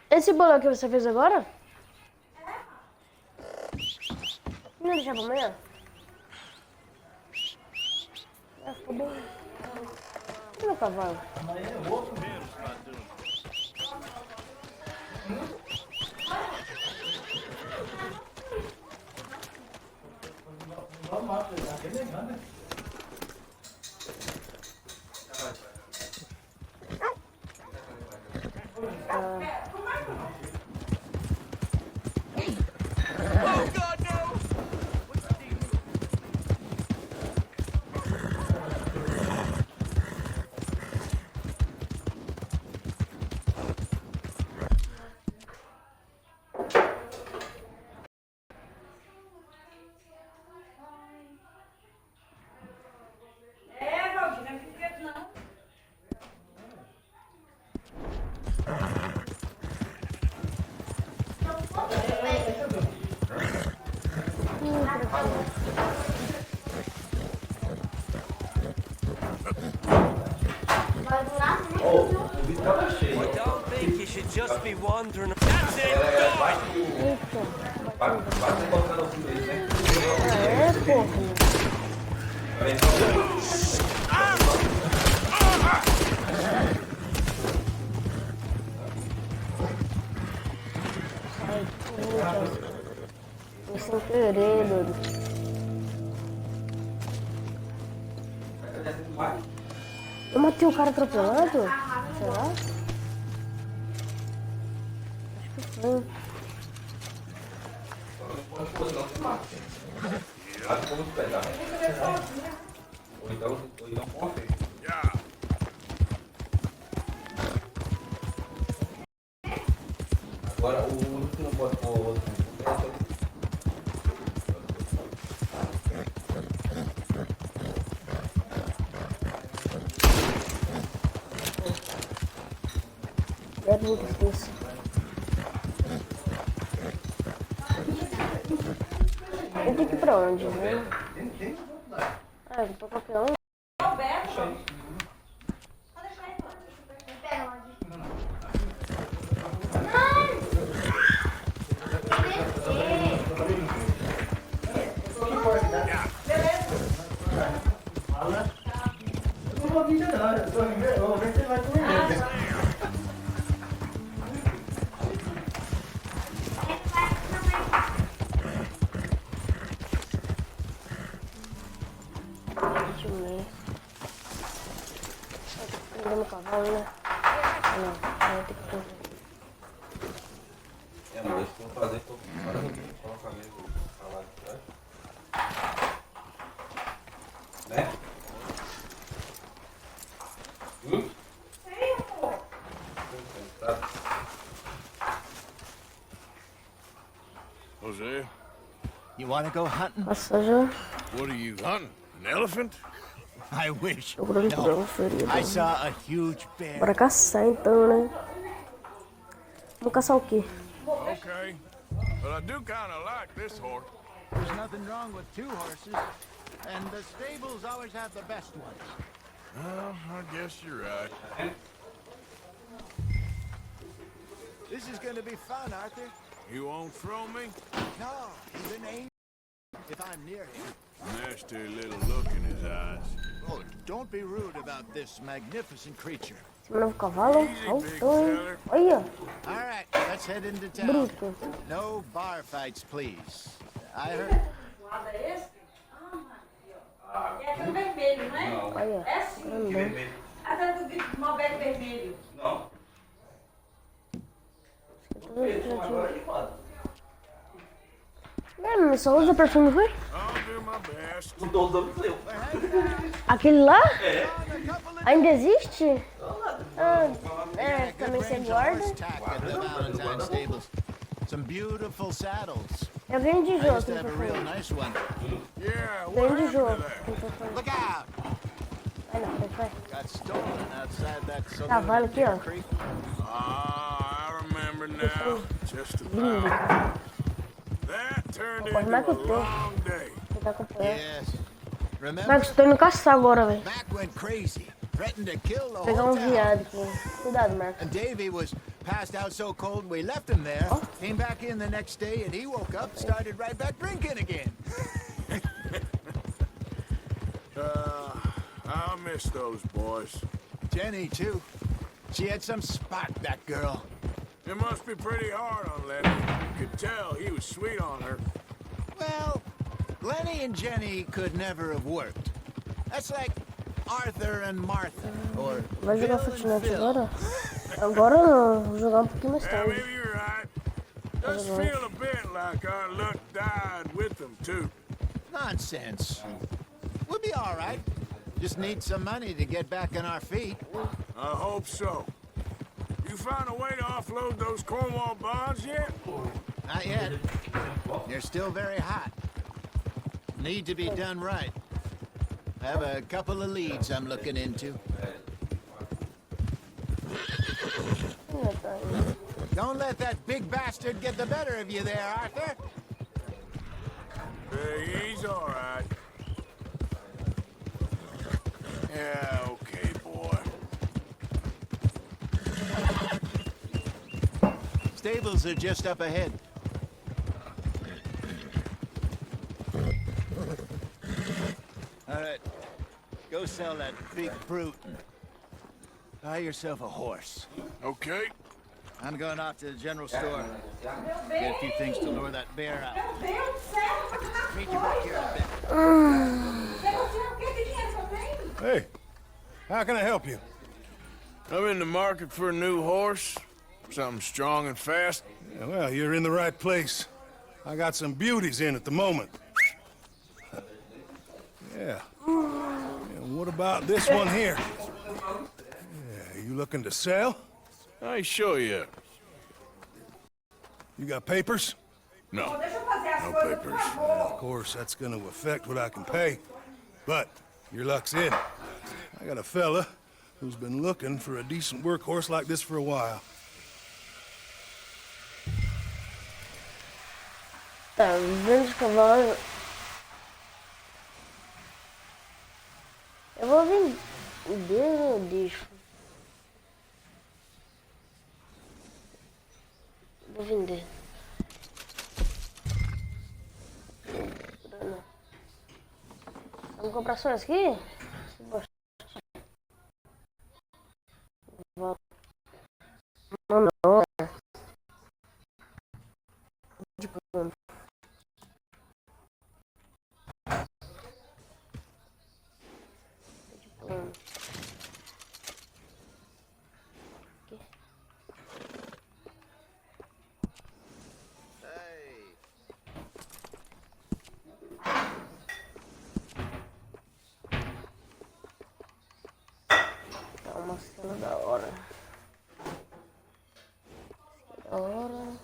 Speaker 1: esse bolo que você fez agora? Não deixar pra amanhã? Ficou bom. Cadê o cavalo?
Speaker 7: I don't think you should just be wandering. That's it!
Speaker 1: Eu sem querer, doido. Eu matei o cara atropelado? Será? Acho que foi.
Speaker 10: Ou então com a frente. Agora o único que não pode pôr o outro.
Speaker 1: É muito difícil. Eu tenho que ir pra onde, né? Ah, eu vou pra qualquer um. Deixa eu ver. Prendendo o cavalo, né? Não, vai ter que fazer.
Speaker 10: É, mas eles vão fazer colocar mesmo pra lá de trás. Né?
Speaker 3: Jose,
Speaker 6: You want to go hunting?
Speaker 1: Nossa, já.
Speaker 3: what are you hunting? An elephant?
Speaker 6: I wish.
Speaker 1: Procurando
Speaker 6: No,
Speaker 1: ferido.
Speaker 6: I saw a huge bear.
Speaker 1: Bora caçar então, né? Vamos caçar o quê?
Speaker 3: Okay. But I do kind of like this horse.
Speaker 6: There's nothing wrong with two horses, and the stables always have the best ones.
Speaker 3: Well, I guess you're right.
Speaker 6: This is going to be fun, Arthur.
Speaker 3: You won't throw me?
Speaker 6: No, he's an angel. If I'm near him.
Speaker 3: Nasty little look in his eyes.
Speaker 6: Oh, don't be rude about this magnificent creature.
Speaker 1: Esse novo cavalo? Alto. Olha.
Speaker 6: All right, let's head into town.
Speaker 1: Bruto.
Speaker 6: No bar fights, please. I heard.
Speaker 12: Guarda esse? É aquele vermelho, não é?
Speaker 1: Olha.
Speaker 12: É sim.
Speaker 1: Grandão.
Speaker 12: Até do Malbec vermelho.
Speaker 10: Não.
Speaker 1: É, mas só usa perfume, foi?
Speaker 3: I'll do my best.
Speaker 10: Não tô usando seu.
Speaker 1: Aquele lá?
Speaker 10: É.
Speaker 1: Ainda existe? Ah, é, também você guarda?
Speaker 6: Valentine stables. Some beautiful saddles.
Speaker 1: Eu ganho de
Speaker 6: I
Speaker 1: jogo.
Speaker 6: used to have a real nice one.
Speaker 3: Yeah,
Speaker 1: Ganho
Speaker 3: what
Speaker 1: de
Speaker 3: happened
Speaker 1: jogo.
Speaker 3: to that?
Speaker 6: Look out!
Speaker 1: Vai não, vai.
Speaker 6: Got stolen outside that saloon
Speaker 1: Cavalo
Speaker 6: at
Speaker 1: aqui, ó.
Speaker 6: Deer Creek.
Speaker 3: Ah, I remember now. Just
Speaker 1: Lindo.
Speaker 3: about. That turned
Speaker 1: Corre mais que
Speaker 3: into
Speaker 1: o
Speaker 3: a
Speaker 1: teu.
Speaker 3: long day.
Speaker 1: Você tá acompanhando.
Speaker 6: Yes. Remember?
Speaker 1: Marcos, tô indo caçar agora, velho.
Speaker 6: Mac went crazy, threatened to kill the
Speaker 1: Pegar
Speaker 6: whole
Speaker 1: um
Speaker 6: town.
Speaker 1: viado aqui. Cuidado, Marcos.
Speaker 6: And Davy was passed out so cold we left him there.
Speaker 1: Oh.
Speaker 6: Came back in the next day and he woke up, started right back drinking again.
Speaker 3: I'll miss those boys.
Speaker 6: Jenny, too. She had some spot, that girl.
Speaker 3: It must be pretty hard on Lenny. You could tell he was sweet on her.
Speaker 6: Well, Lenny and Jenny could never have worked. That's like Arthur and Martha, or
Speaker 1: Vai jogar
Speaker 6: Bill and
Speaker 1: Fortnite
Speaker 6: Phil.
Speaker 1: agora? Agora não, vou jogar um pouquinho mais
Speaker 3: Yeah,
Speaker 1: tarde.
Speaker 3: maybe you're right. Does feel a bit like our luck died with them, too.
Speaker 6: Nonsense. We'll be all right. Just need some money to get back on our feet.
Speaker 3: I hope so. You found a way to offload those Cornwall bonds yet?
Speaker 6: Not yet. They're still very hot. Need to be done right. I have a couple of leads I'm looking into. Don't let that big bastard get the better of you there, Arthur.
Speaker 3: He's all right. Yeah, okay, boy.
Speaker 6: Stables are just up ahead. All right, go sell that big brute and buy yourself a horse.
Speaker 3: Okay.
Speaker 6: I'm going off to the general store. Get a few things to lure that bear out.
Speaker 12: Meu Deus do céu!
Speaker 6: Meet you back here in a bit.
Speaker 12: Você não quer que dinheiro que eu tenho?
Speaker 3: Hey, how can I help you? I'm in the market for a new horse. Something strong and fast.
Speaker 2: Yeah, well, you're in the right place. I got some beauties in at the moment. Yeah. And what about this one here? Yeah, you looking to sell?
Speaker 3: I show you.
Speaker 2: You got papers?
Speaker 3: No.
Speaker 12: Deixa eu fazer as
Speaker 3: No
Speaker 12: coisas, por
Speaker 3: papers.
Speaker 12: favor.
Speaker 2: Of course, that's gonna affect what I can pay. But your luck's in. I got a fella who's been looking for a decent workhorse like this for a while.
Speaker 1: Tá, vendo os cavalos. Eu vou vender ou deixo? Vou vender. Vamos comprar só esse aqui? Não, não. De plano. De plano. Aqui. Cena da hora. Da hora.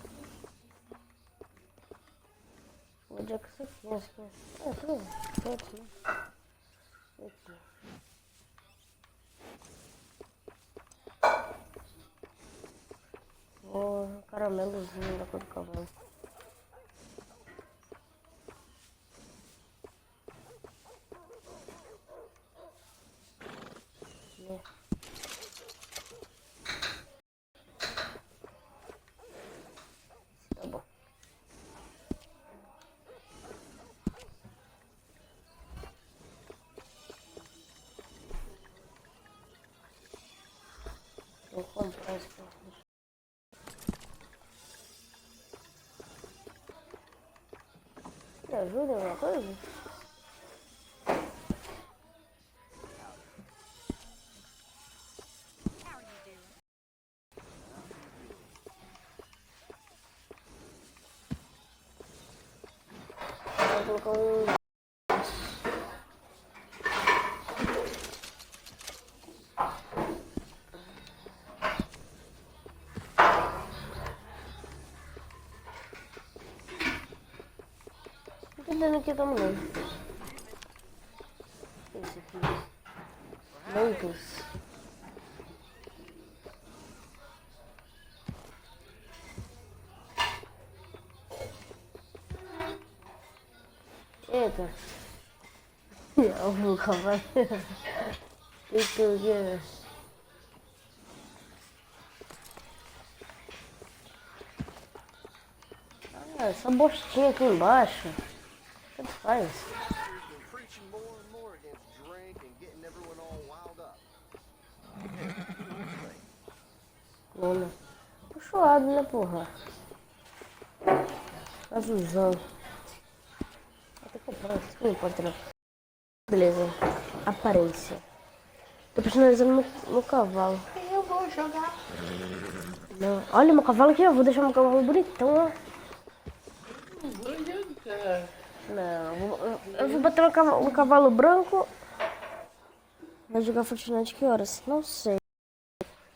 Speaker 1: Onde é que isso aqui? Isso aqui. Ah, tudo certo, né? Aqui. Oh, caramelozinho da cor do cavalo. Tá bom. Vou comprar esse aqui. Me ajuda em alguma coisa? Vou colocar um... Não tô entendendo aqui também. Esse aqui. Bancos. Eita. Olha o cavalo. Eita, o que? Ah, essa bostinha aqui embaixo. O que faz? Mano, tô chorado, né, porra? Azulzão. Vou ter que comprar isso aqui, não pode tirar. Beleza. Aparência. Tô personalizando meu cavalo.
Speaker 12: Eu vou jogar.
Speaker 1: Não. Olha meu cavalo aqui, eu vou deixar meu cavalo bonitão, ó. Não, eu vou botar um cavalo branco. Vai jogar Fortnite que horas? Não sei.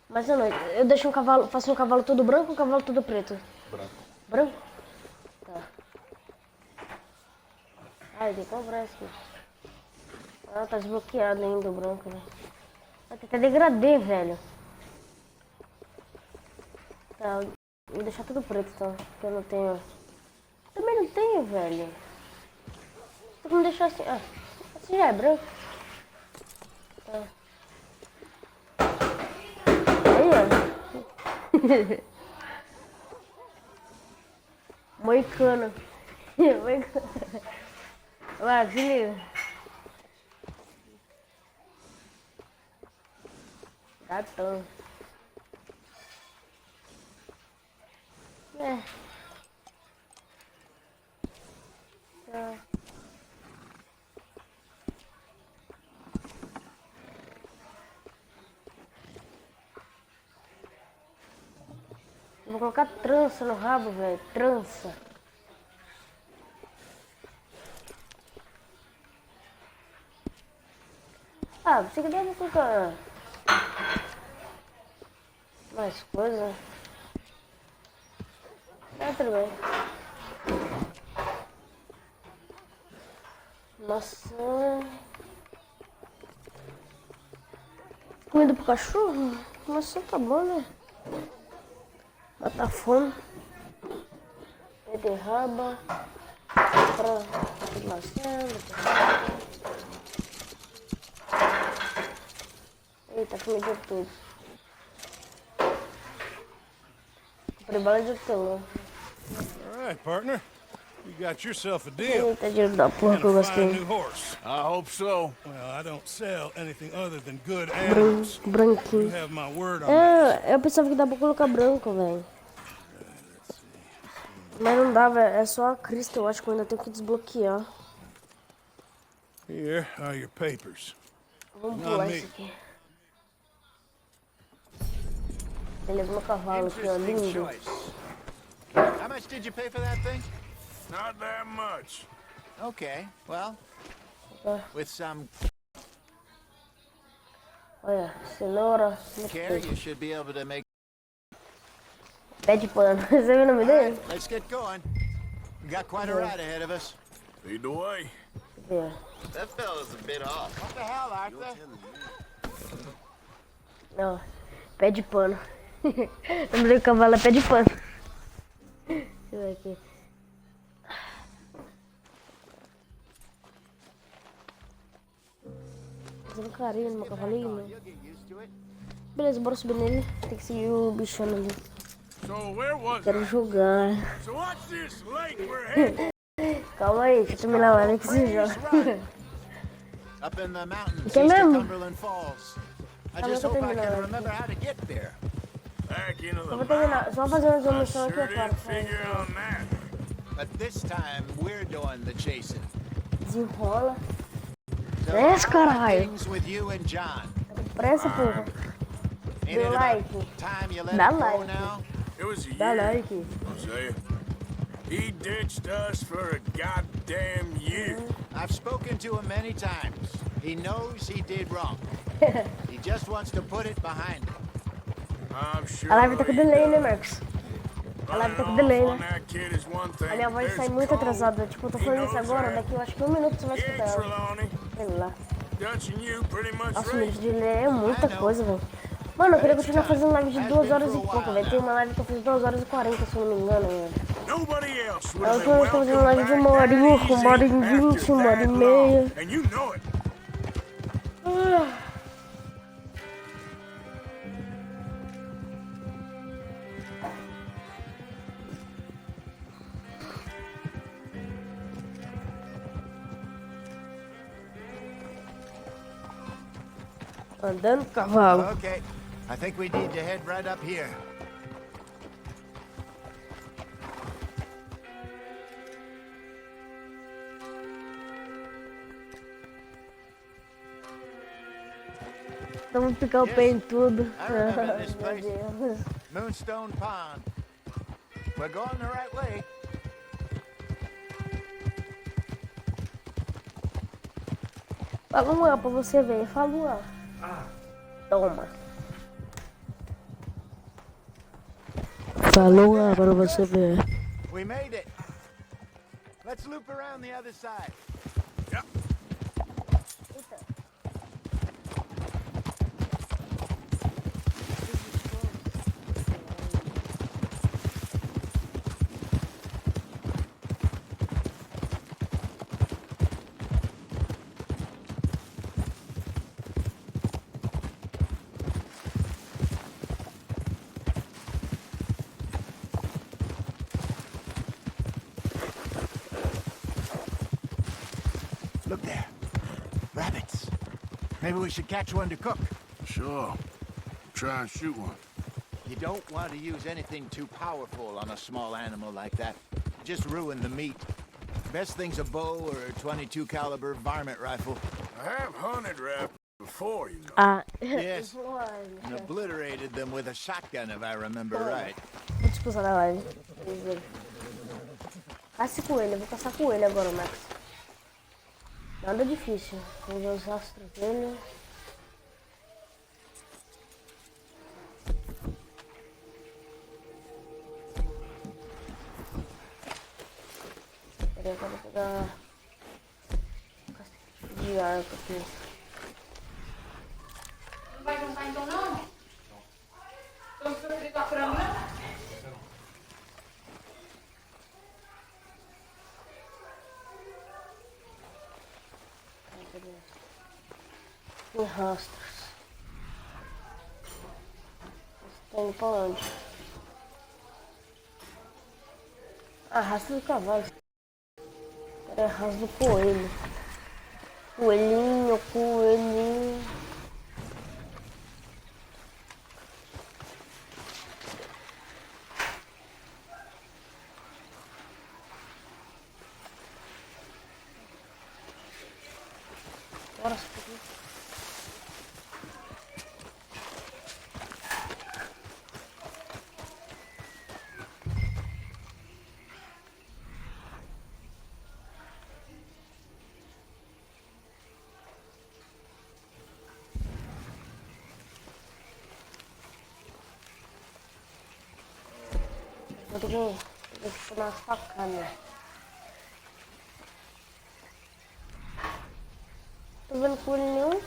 Speaker 1: Mas à noite. Eu deixo um cavalo, faço um cavalo todo branco e um cavalo todo preto.
Speaker 10: Branco.
Speaker 1: Branco? Tá. Ai, tem que comprar isso aqui. Ah, tá desbloqueado ainda o branco, né? Vai ter até degradê, velho. Tá, vou deixar tudo preto então, porque eu não tenho. Também não tenho, velho. Tem que me deixar assim. Ah, assim já é branco. Tá. Aí, ó. Moicano. Moicano. Vai, se liga. Gatão. É. Tá. Vou colocar trança no rabo, velho. Trança. Ah, você que deve colocar mais coisa. Ah, tudo bem. Maçã. Comida pro cachorro? Maçã tá bom, né? Mata a fome. Beterraba. Pra maçã. Eita, comi de tudo. Comprei bala de hortelã.
Speaker 3: All right, partner. You got yourself a deal.
Speaker 1: Eita, dinheiro da porra que eu gostei.
Speaker 3: New horse. I hope so. Well, I don't sell anything other than good animals.
Speaker 1: Branquinho.
Speaker 3: You have my word on that.
Speaker 1: É, eu pensava que dava pra colocar branco, velho. Mas não dava, é só a crista, eu acho que eu ainda tenho que desbloquear.
Speaker 3: Here are your papers.
Speaker 1: Vamos pular isso aqui. Beleza, meu cavalo aqui, ó, lindo.
Speaker 6: How much did you pay for that thing?
Speaker 3: Not that much.
Speaker 6: Okay, well, with some...
Speaker 1: Olha, cenoura.
Speaker 6: Care, you should be able to make.
Speaker 1: Pé de pano. Você viu o nome dele?
Speaker 6: Let's get going. We got quite a ride ahead of us.
Speaker 3: Lead the way.
Speaker 1: Yeah.
Speaker 15: That fella's a bit off.
Speaker 6: What the hell, Arthur?
Speaker 1: Não, pé de pano. O nome do cavalo é pé de pano. Deixa eu ver aqui. Fazendo carinho no meu cavalinho. Beleza, bora subir nele. Tem que seguir o bichão ali. Quero jogar. Calma aí, deixa eu terminar lá, nem que se joga.
Speaker 6: Up in the mountains
Speaker 1: Que
Speaker 6: east of
Speaker 1: mesmo?
Speaker 6: Cumberland Falls. I just hope I can remember how to get there.
Speaker 1: Eu vou terminar, só fazer uma missão aqui, cara.
Speaker 6: But this time we're doing the chasing.
Speaker 1: Desenrola.
Speaker 6: So,
Speaker 1: Pressa,
Speaker 6: how are
Speaker 1: caralho.
Speaker 6: things with you and John?
Speaker 1: Pressa, porra.
Speaker 6: Ain't
Speaker 1: Dê
Speaker 6: it
Speaker 1: like.
Speaker 6: about time you let
Speaker 1: Dá
Speaker 6: it go
Speaker 1: like.
Speaker 6: now?
Speaker 3: It was a
Speaker 1: Dá
Speaker 3: year,
Speaker 1: like.
Speaker 3: Hosea. He ditched us for a goddamn year.
Speaker 6: I've spoken to him many times. He knows he did wrong. He just wants to put it behind him.
Speaker 3: I'm sure
Speaker 1: A live tá com
Speaker 3: he
Speaker 1: delay, né,
Speaker 3: does.
Speaker 1: Marcos? A live tá com
Speaker 3: Running
Speaker 1: delay,
Speaker 3: off on
Speaker 1: né?
Speaker 3: that kid is one thing.
Speaker 1: A minha voz sai
Speaker 3: There's
Speaker 1: muito
Speaker 3: cold.
Speaker 1: atrasada. Tipo, eu tô falando isso agora, daqui eu acho que 1 minuto você vai
Speaker 3: Yeah,
Speaker 1: escutar ela.
Speaker 3: Trelawney.
Speaker 1: Sei lá.
Speaker 3: Dutch and you pretty much
Speaker 1: Nossa, o
Speaker 3: raised.
Speaker 1: minuto de delay é muita coisa, velho. Mano, eu queria continuar fazendo live de 2 horas e pouco, velho. Tem uma live que eu fiz 2 horas e 40, se eu não me engano, velho.
Speaker 3: Nobody else would
Speaker 1: Eu
Speaker 3: have
Speaker 1: tô
Speaker 3: been
Speaker 1: fazendo
Speaker 3: welcomed
Speaker 1: live de
Speaker 3: back
Speaker 1: 1 horinha,
Speaker 3: that
Speaker 1: 1 hora e
Speaker 3: easy
Speaker 1: 20,
Speaker 3: after
Speaker 1: 1 hora e
Speaker 3: that
Speaker 1: meia.
Speaker 3: long. And you know it.
Speaker 1: Andando cavalo.
Speaker 6: Okay, I think we need to head right up here.
Speaker 1: Vamos picar o pé em tudo.
Speaker 6: I remember this
Speaker 1: Meu
Speaker 6: place.
Speaker 1: Deus.
Speaker 6: Moonstone Pond. We're going the right way.
Speaker 1: Fala um A pra você ver. Fala um A. Toma. Falou A para você ver.
Speaker 6: We made it. Let's loop around the other side.
Speaker 3: Yep.
Speaker 6: Look there. Rabbits. Maybe we should catch one to cook.
Speaker 3: Sure. Try and shoot one.
Speaker 6: You don't want to use anything too powerful on a small animal like that. Just ruin the meat. Best thing's a bow or a 22 caliber varmint rifle.
Speaker 3: I have hunted rabbits before, you know.
Speaker 1: Ah.
Speaker 6: Yes. And obliterated them with a shotgun, if I remember right.
Speaker 1: Vou te expulsar da live. Caça coelho, eu vou caçar coelho agora, Max. Nada difícil. Vou ver os rastros dele. Peraí, agora eu vou pegar de arco aqui.
Speaker 12: Não vai jantar então não? Então você vai ligar pra mim?
Speaker 1: Tem rastros. Você tá indo pra onde? Ah, rastro do cavalo. É rastro do coelho. Coelhinho, coelhinho. Bora, Vou ter que pôr uma facada. Tô vendo coelho nenhum.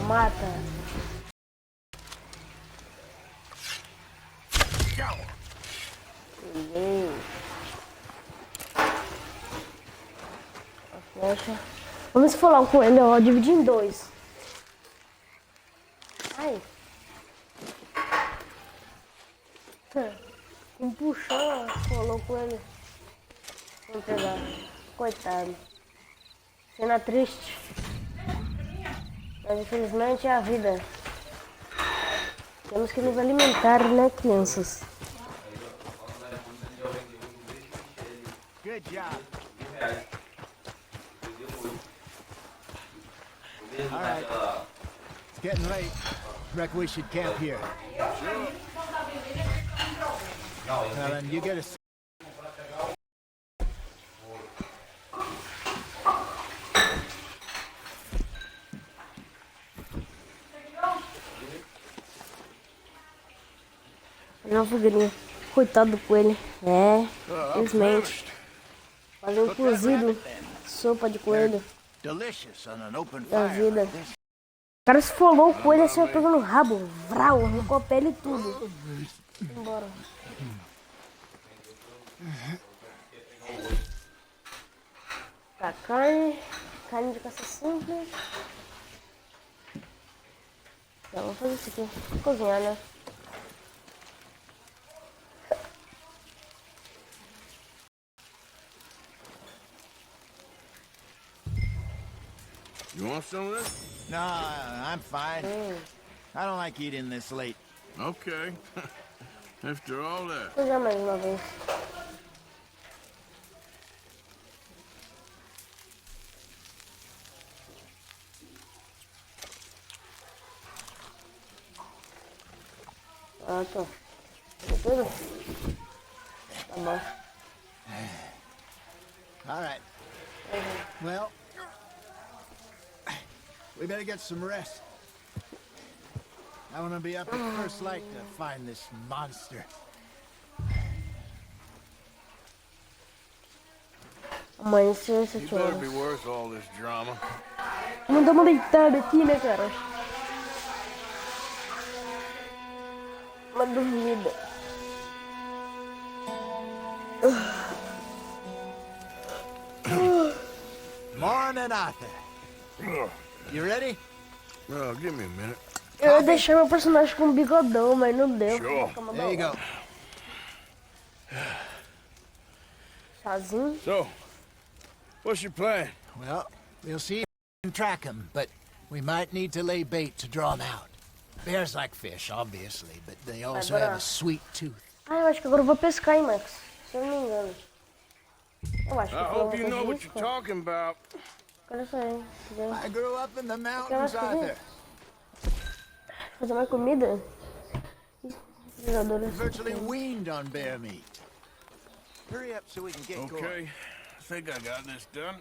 Speaker 1: Mata. Deixa. Vamos falar com ele, ó. Dividir em dois. Ai. Um puxão, falou com ele. Vamos pegar. Coitado. Cena triste. Mas infelizmente é a vida. Temos que nos alimentar, né, crianças?
Speaker 6: Good job. All right. It's getting late. Reckon we should camp here. Sure. Well, then you get a...
Speaker 1: Uma fogueirinha. Coitado do coelho. É, infelizmente. Fazer um cozido. Sopa de coelho. Da vida. O cara esfolou o coelho assim, pegando o rabo. Vral, arrancou a pele e tudo. Embora. Tá, carne. Carne de caça simples. Então, vamos fazer isso aqui. Cozinhar, né?
Speaker 3: You want some of this?
Speaker 6: No, I'm fine. I don't like eating this late.
Speaker 3: Okay. After all that.
Speaker 1: Cozinhar mais uma vez. Ah, tô. Tudo? Tá bom.
Speaker 6: All right. Well, we better get some rest. I want to be up at first light to find this monster.
Speaker 1: Amanheceu esse
Speaker 3: You better be worth all this drama.
Speaker 1: Vamos dar uma deitada aqui, né, cara? Uma dormida.
Speaker 6: Morning, Arthur. You ready?
Speaker 3: Well, give me a minute.
Speaker 1: Eu ia deixar meu personagem com um bigodão, mas não deu.
Speaker 3: Sure.
Speaker 6: There you go.
Speaker 1: Chazinho.
Speaker 3: So, what's your plan?
Speaker 6: Well, we'll see if we can track him, but we might need to lay bait to draw him out. Bears like fish, obviously, but they also have a sweet tooth.
Speaker 1: Ah, eu acho que agora eu vou pescar, hein, Max? Se eu não me engano. Eu acho que
Speaker 3: I hope you know what you're talking about.
Speaker 1: Quero sair.
Speaker 6: I grew up in the mountains, Arthur.
Speaker 1: Fazer mais comida?
Speaker 6: Virtually weaned on bear meat. Hurry up so we can get going.
Speaker 3: Okay, I think I got this done.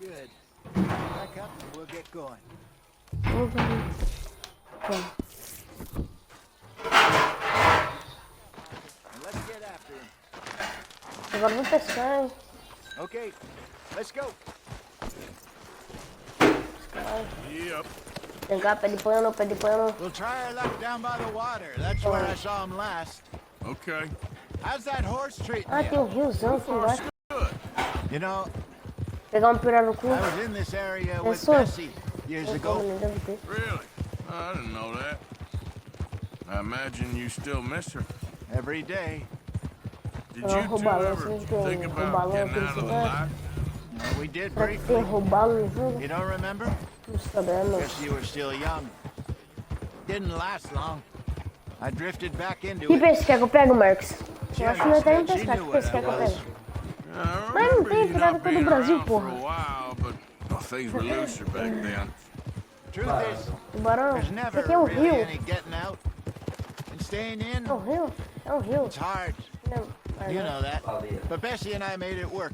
Speaker 6: Good. Back up and we'll get going.
Speaker 1: Okay.
Speaker 6: Let's get after him.
Speaker 1: Agora vou pescar, hein?
Speaker 6: Okay, let's go.
Speaker 3: Yep.
Speaker 1: Pegar pé de pano, pé de pano.
Speaker 6: We'll try our luck down by the water. That's where I saw him last.
Speaker 3: Okay.
Speaker 6: How's that horse treating
Speaker 1: Ah, tem um riozão aqui embaixo.
Speaker 6: You know,
Speaker 1: Pegar um pirarucu.
Speaker 6: I was in this area with
Speaker 1: Pessoa.
Speaker 6: Bessie years ago.
Speaker 3: Really? I didn't know that. I imagine you still miss her.
Speaker 6: Every day.
Speaker 3: Did you two ever think about getting out of the life?
Speaker 6: No, we did
Speaker 1: Será que
Speaker 6: briefly.
Speaker 1: tem roubalo no jogo?
Speaker 6: You don't remember?
Speaker 1: Não sabemos.
Speaker 6: Guess you were still young. Didn't last long. I drifted back into
Speaker 1: Que
Speaker 6: it.
Speaker 1: peixe quer que eu pego, Marcos? Eu acho que não tem um
Speaker 6: She
Speaker 1: pescar.
Speaker 6: knew
Speaker 1: Que
Speaker 6: what
Speaker 1: peixe
Speaker 6: I
Speaker 1: quer que eu
Speaker 6: was.
Speaker 1: pego?
Speaker 3: I
Speaker 1: Mas não
Speaker 3: remember
Speaker 1: tem
Speaker 3: you
Speaker 1: pirarucu
Speaker 3: not
Speaker 1: do
Speaker 3: being
Speaker 1: Brasil,
Speaker 3: around for
Speaker 1: porra.
Speaker 3: a while, but well, things were looser back then.
Speaker 6: Truth is,
Speaker 1: Tubarão?
Speaker 6: there's
Speaker 1: Isso
Speaker 6: never
Speaker 1: aqui é um
Speaker 6: really
Speaker 1: rio.
Speaker 6: any getting out Staying in?
Speaker 1: Oh, rio. É um rio.
Speaker 6: It's hard.
Speaker 1: Não,
Speaker 6: You know that. But Bessie and I made it work.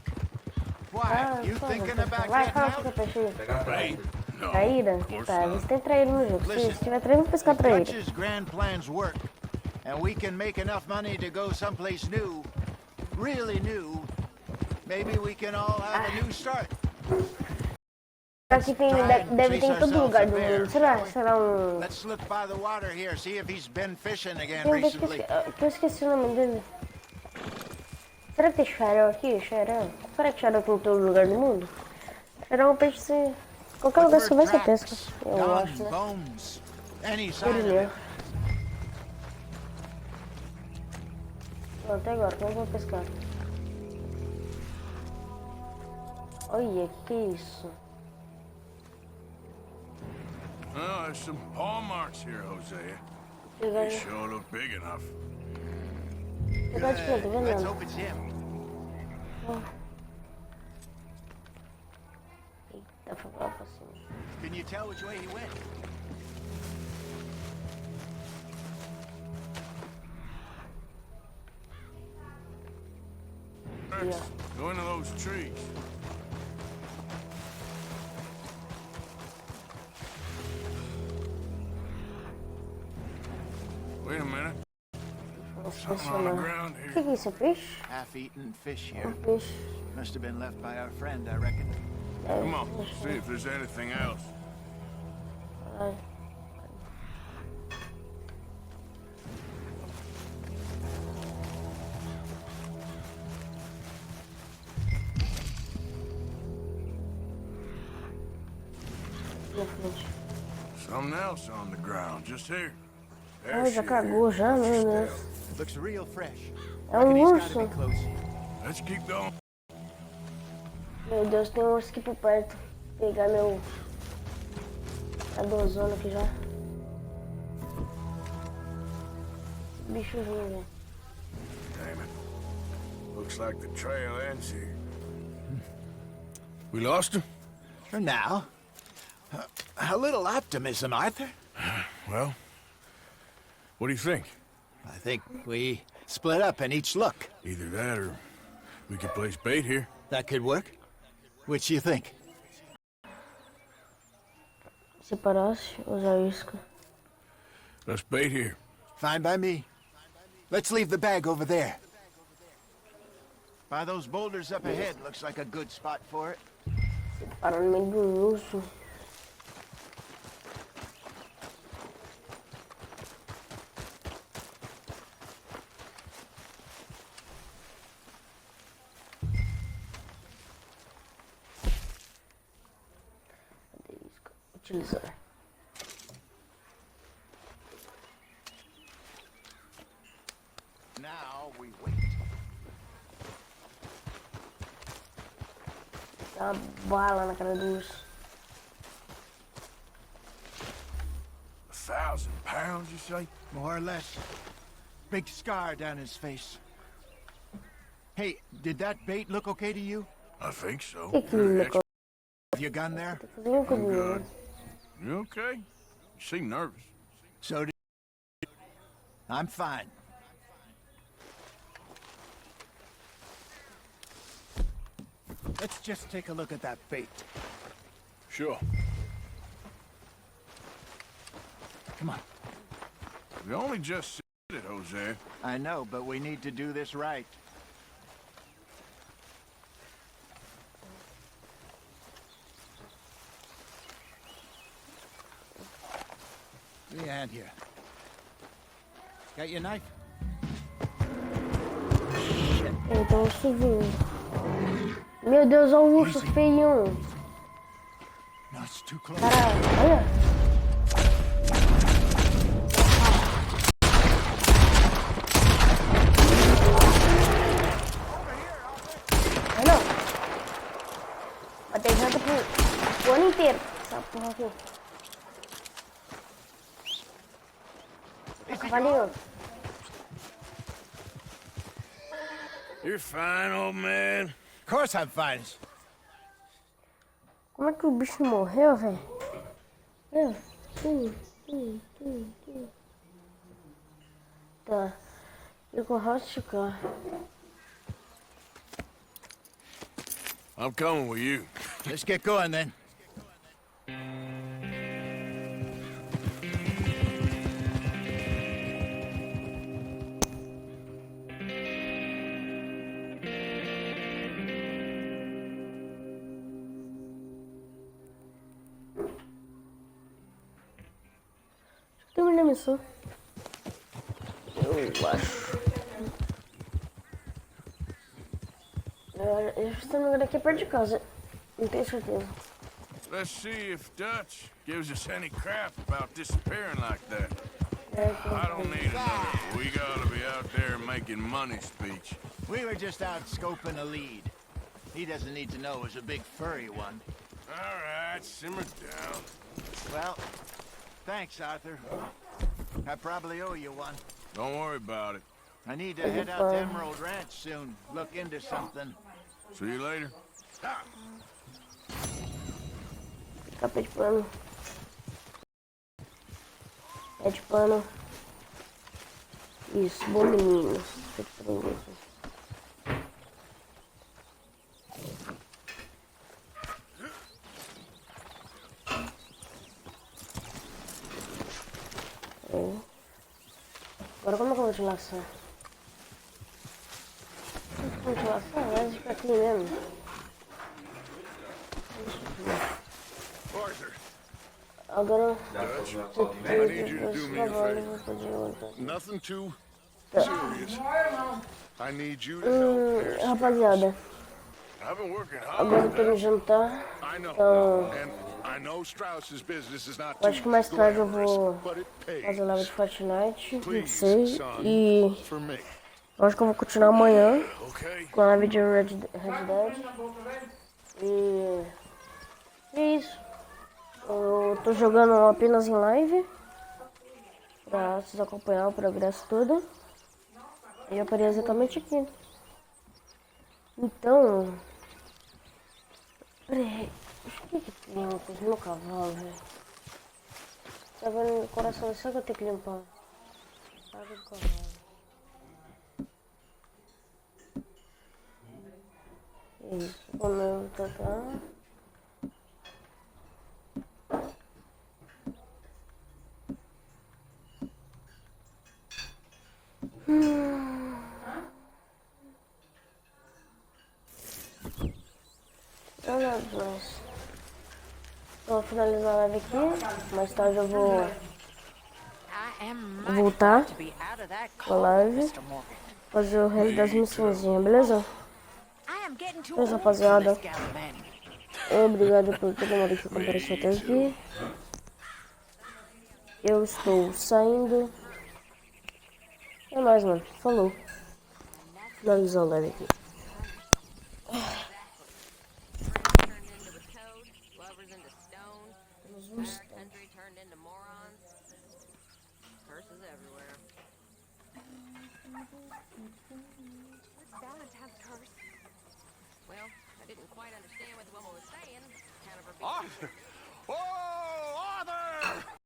Speaker 6: Why?
Speaker 1: Ah,
Speaker 6: You
Speaker 1: só
Speaker 6: thinking
Speaker 1: vou
Speaker 6: about
Speaker 1: pescar. Vai,
Speaker 6: getting
Speaker 1: fala
Speaker 6: out?
Speaker 1: que é peixe aí.
Speaker 2: Right? No,
Speaker 1: Traíra?
Speaker 2: of course
Speaker 1: Tá,
Speaker 2: not.
Speaker 1: você tem traíra no jogo. Se tiver traíra, vou pescar traíra.
Speaker 6: Dutch's grand plans work, and we can make enough money to go someplace new, really new. Maybe we can all have a new start.
Speaker 1: Aqui tem, deve ter em todo lugar do mundo. Será um...
Speaker 6: Let's look by the water here, see if he's been fishing again
Speaker 1: Eu
Speaker 6: recently.
Speaker 1: esqueci o nome dele. Será que tem xarel aqui? Xarel? Será que xarel tem em todo lugar do mundo? Xarel é um peixe assim... Qualquer lugar que você vai, você pesca. Eu acho, né? Brilhou. Até agora, como eu vou pescar? Olha, que é isso?
Speaker 3: Oh, there's some paw marks here, Hosea.
Speaker 1: They
Speaker 3: sure look big enough.
Speaker 6: Let's hope it's him.
Speaker 1: Eita, foi lá pra cima.
Speaker 6: Can you tell which way he went?
Speaker 3: Go into those trees. Wait a minute. Something on the ground here.
Speaker 1: O que é isso? É peixe?
Speaker 6: Half-eaten fish here.
Speaker 1: Peixe.
Speaker 6: Must have been left by our friend, I reckon.
Speaker 3: Come on, see if there's anything else.
Speaker 1: Ai.
Speaker 3: Something else on the ground, just here.
Speaker 1: Ai, já cagou já, meu Deus.
Speaker 6: Looks real fresh.
Speaker 1: É um urso.
Speaker 3: Let's keep going.
Speaker 1: Meu Deus, tem um urso aqui por perto. Vou pegar meu... A dozona aqui já. Bicho ruim, velho.
Speaker 3: Damn it. Looks like the trail ends here. We lost him?
Speaker 6: For now. A little optimism, Arthur.
Speaker 3: Well, what do you think?
Speaker 6: I think we split up and each look.
Speaker 3: Either that or we could place bait here.
Speaker 6: That could work. Which do you think?
Speaker 1: Separasse, usar isca.
Speaker 3: Let's bait here.
Speaker 6: Fine by me. Let's leave the bag over there. By those boulders up ahead, looks like a good spot for it.
Speaker 1: Para no meio do urso. Utilizar.
Speaker 6: Now we wait.
Speaker 1: Dá uma bala na cara do urso.
Speaker 3: 1,000 pounds, you say?
Speaker 6: More or less. Big scar down his face. Hey, did that bait look okay to you?
Speaker 3: I think so.
Speaker 6: Have your gun there?
Speaker 3: I'm good. You okay? You seem nervous.
Speaker 6: So did I'm fine. Let's just take a look at that bait.
Speaker 3: Sure.
Speaker 6: Come on.
Speaker 3: We only just said it, Jose.
Speaker 6: I know, but we need to do this right. Give me a hand here. Got your knife?
Speaker 1: Então, subiu. Meu Deus, olha o urso feio.
Speaker 6: No, it's too close.
Speaker 1: Caralho, olha. Não. Vai ter janta pro ano inteiro. Essa porra aqui. Cavalinho.
Speaker 3: You're fine, old man.
Speaker 6: Of course I'm fine.
Speaker 1: Como é que o bicho morreu, velho? Tá. E com o esticar.
Speaker 3: I'm coming with you.
Speaker 6: Let's get going then.
Speaker 1: Terminei a missão. Eu acho. Eu estou me engano aqui perto de casa. Não tenho certeza.
Speaker 3: Let's see if Dutch gives us any crap about disappearing like that. I don't need another. We gotta be out there making money speech.
Speaker 6: We were just out scoping a lead. He doesn't need to know it was a big furry one.
Speaker 3: All right, simmer down.
Speaker 6: Well, thanks, Arthur. I probably owe you one.
Speaker 3: Don't worry about it.
Speaker 6: I need to head out to Emerald Ranch soon. Look into something.
Speaker 3: See you later.
Speaker 1: Capa de pano. Pé de pano. Isso, bom menino. Pé de pano mesmo. Agora como é que eu vou te laçar? Vou te laçar? Vai ficar aqui mesmo. Agora
Speaker 3: I need you to do me a favor. Nothing too serious. I need you to help Pierce.
Speaker 1: Rapaziada,
Speaker 3: I've been working hard.
Speaker 1: agora eu tô no jantar.
Speaker 3: I know.
Speaker 1: Então,
Speaker 3: And I know Strauss's business is not
Speaker 1: eu acho que mais tarde eu vou fazer live de Fortnite, não sei. E eu acho que eu vou continuar amanhã com a live de Red Dead. E é isso. Eu tô jogando apenas em live pra vocês acompanhar o progresso todo. E eu parei exatamente aqui. Então, peraí, o que tem uma coisa no meu cavalo, velho? Tá vendo o coração, só que eu tenho que limpar. Água do cavalo. Isso, o meu tá. Eu vou finalizar a live aqui, mais tarde eu vou voltar com a live, fazer o resto das missãozinhas, beleza? Beleza, rapaziada. Obrigado por todo mundo que compareceu até aqui. Eu estou saindo. É nóis, mano. Falou. Finalizar a live aqui.
Speaker 3: Arthur! Oh!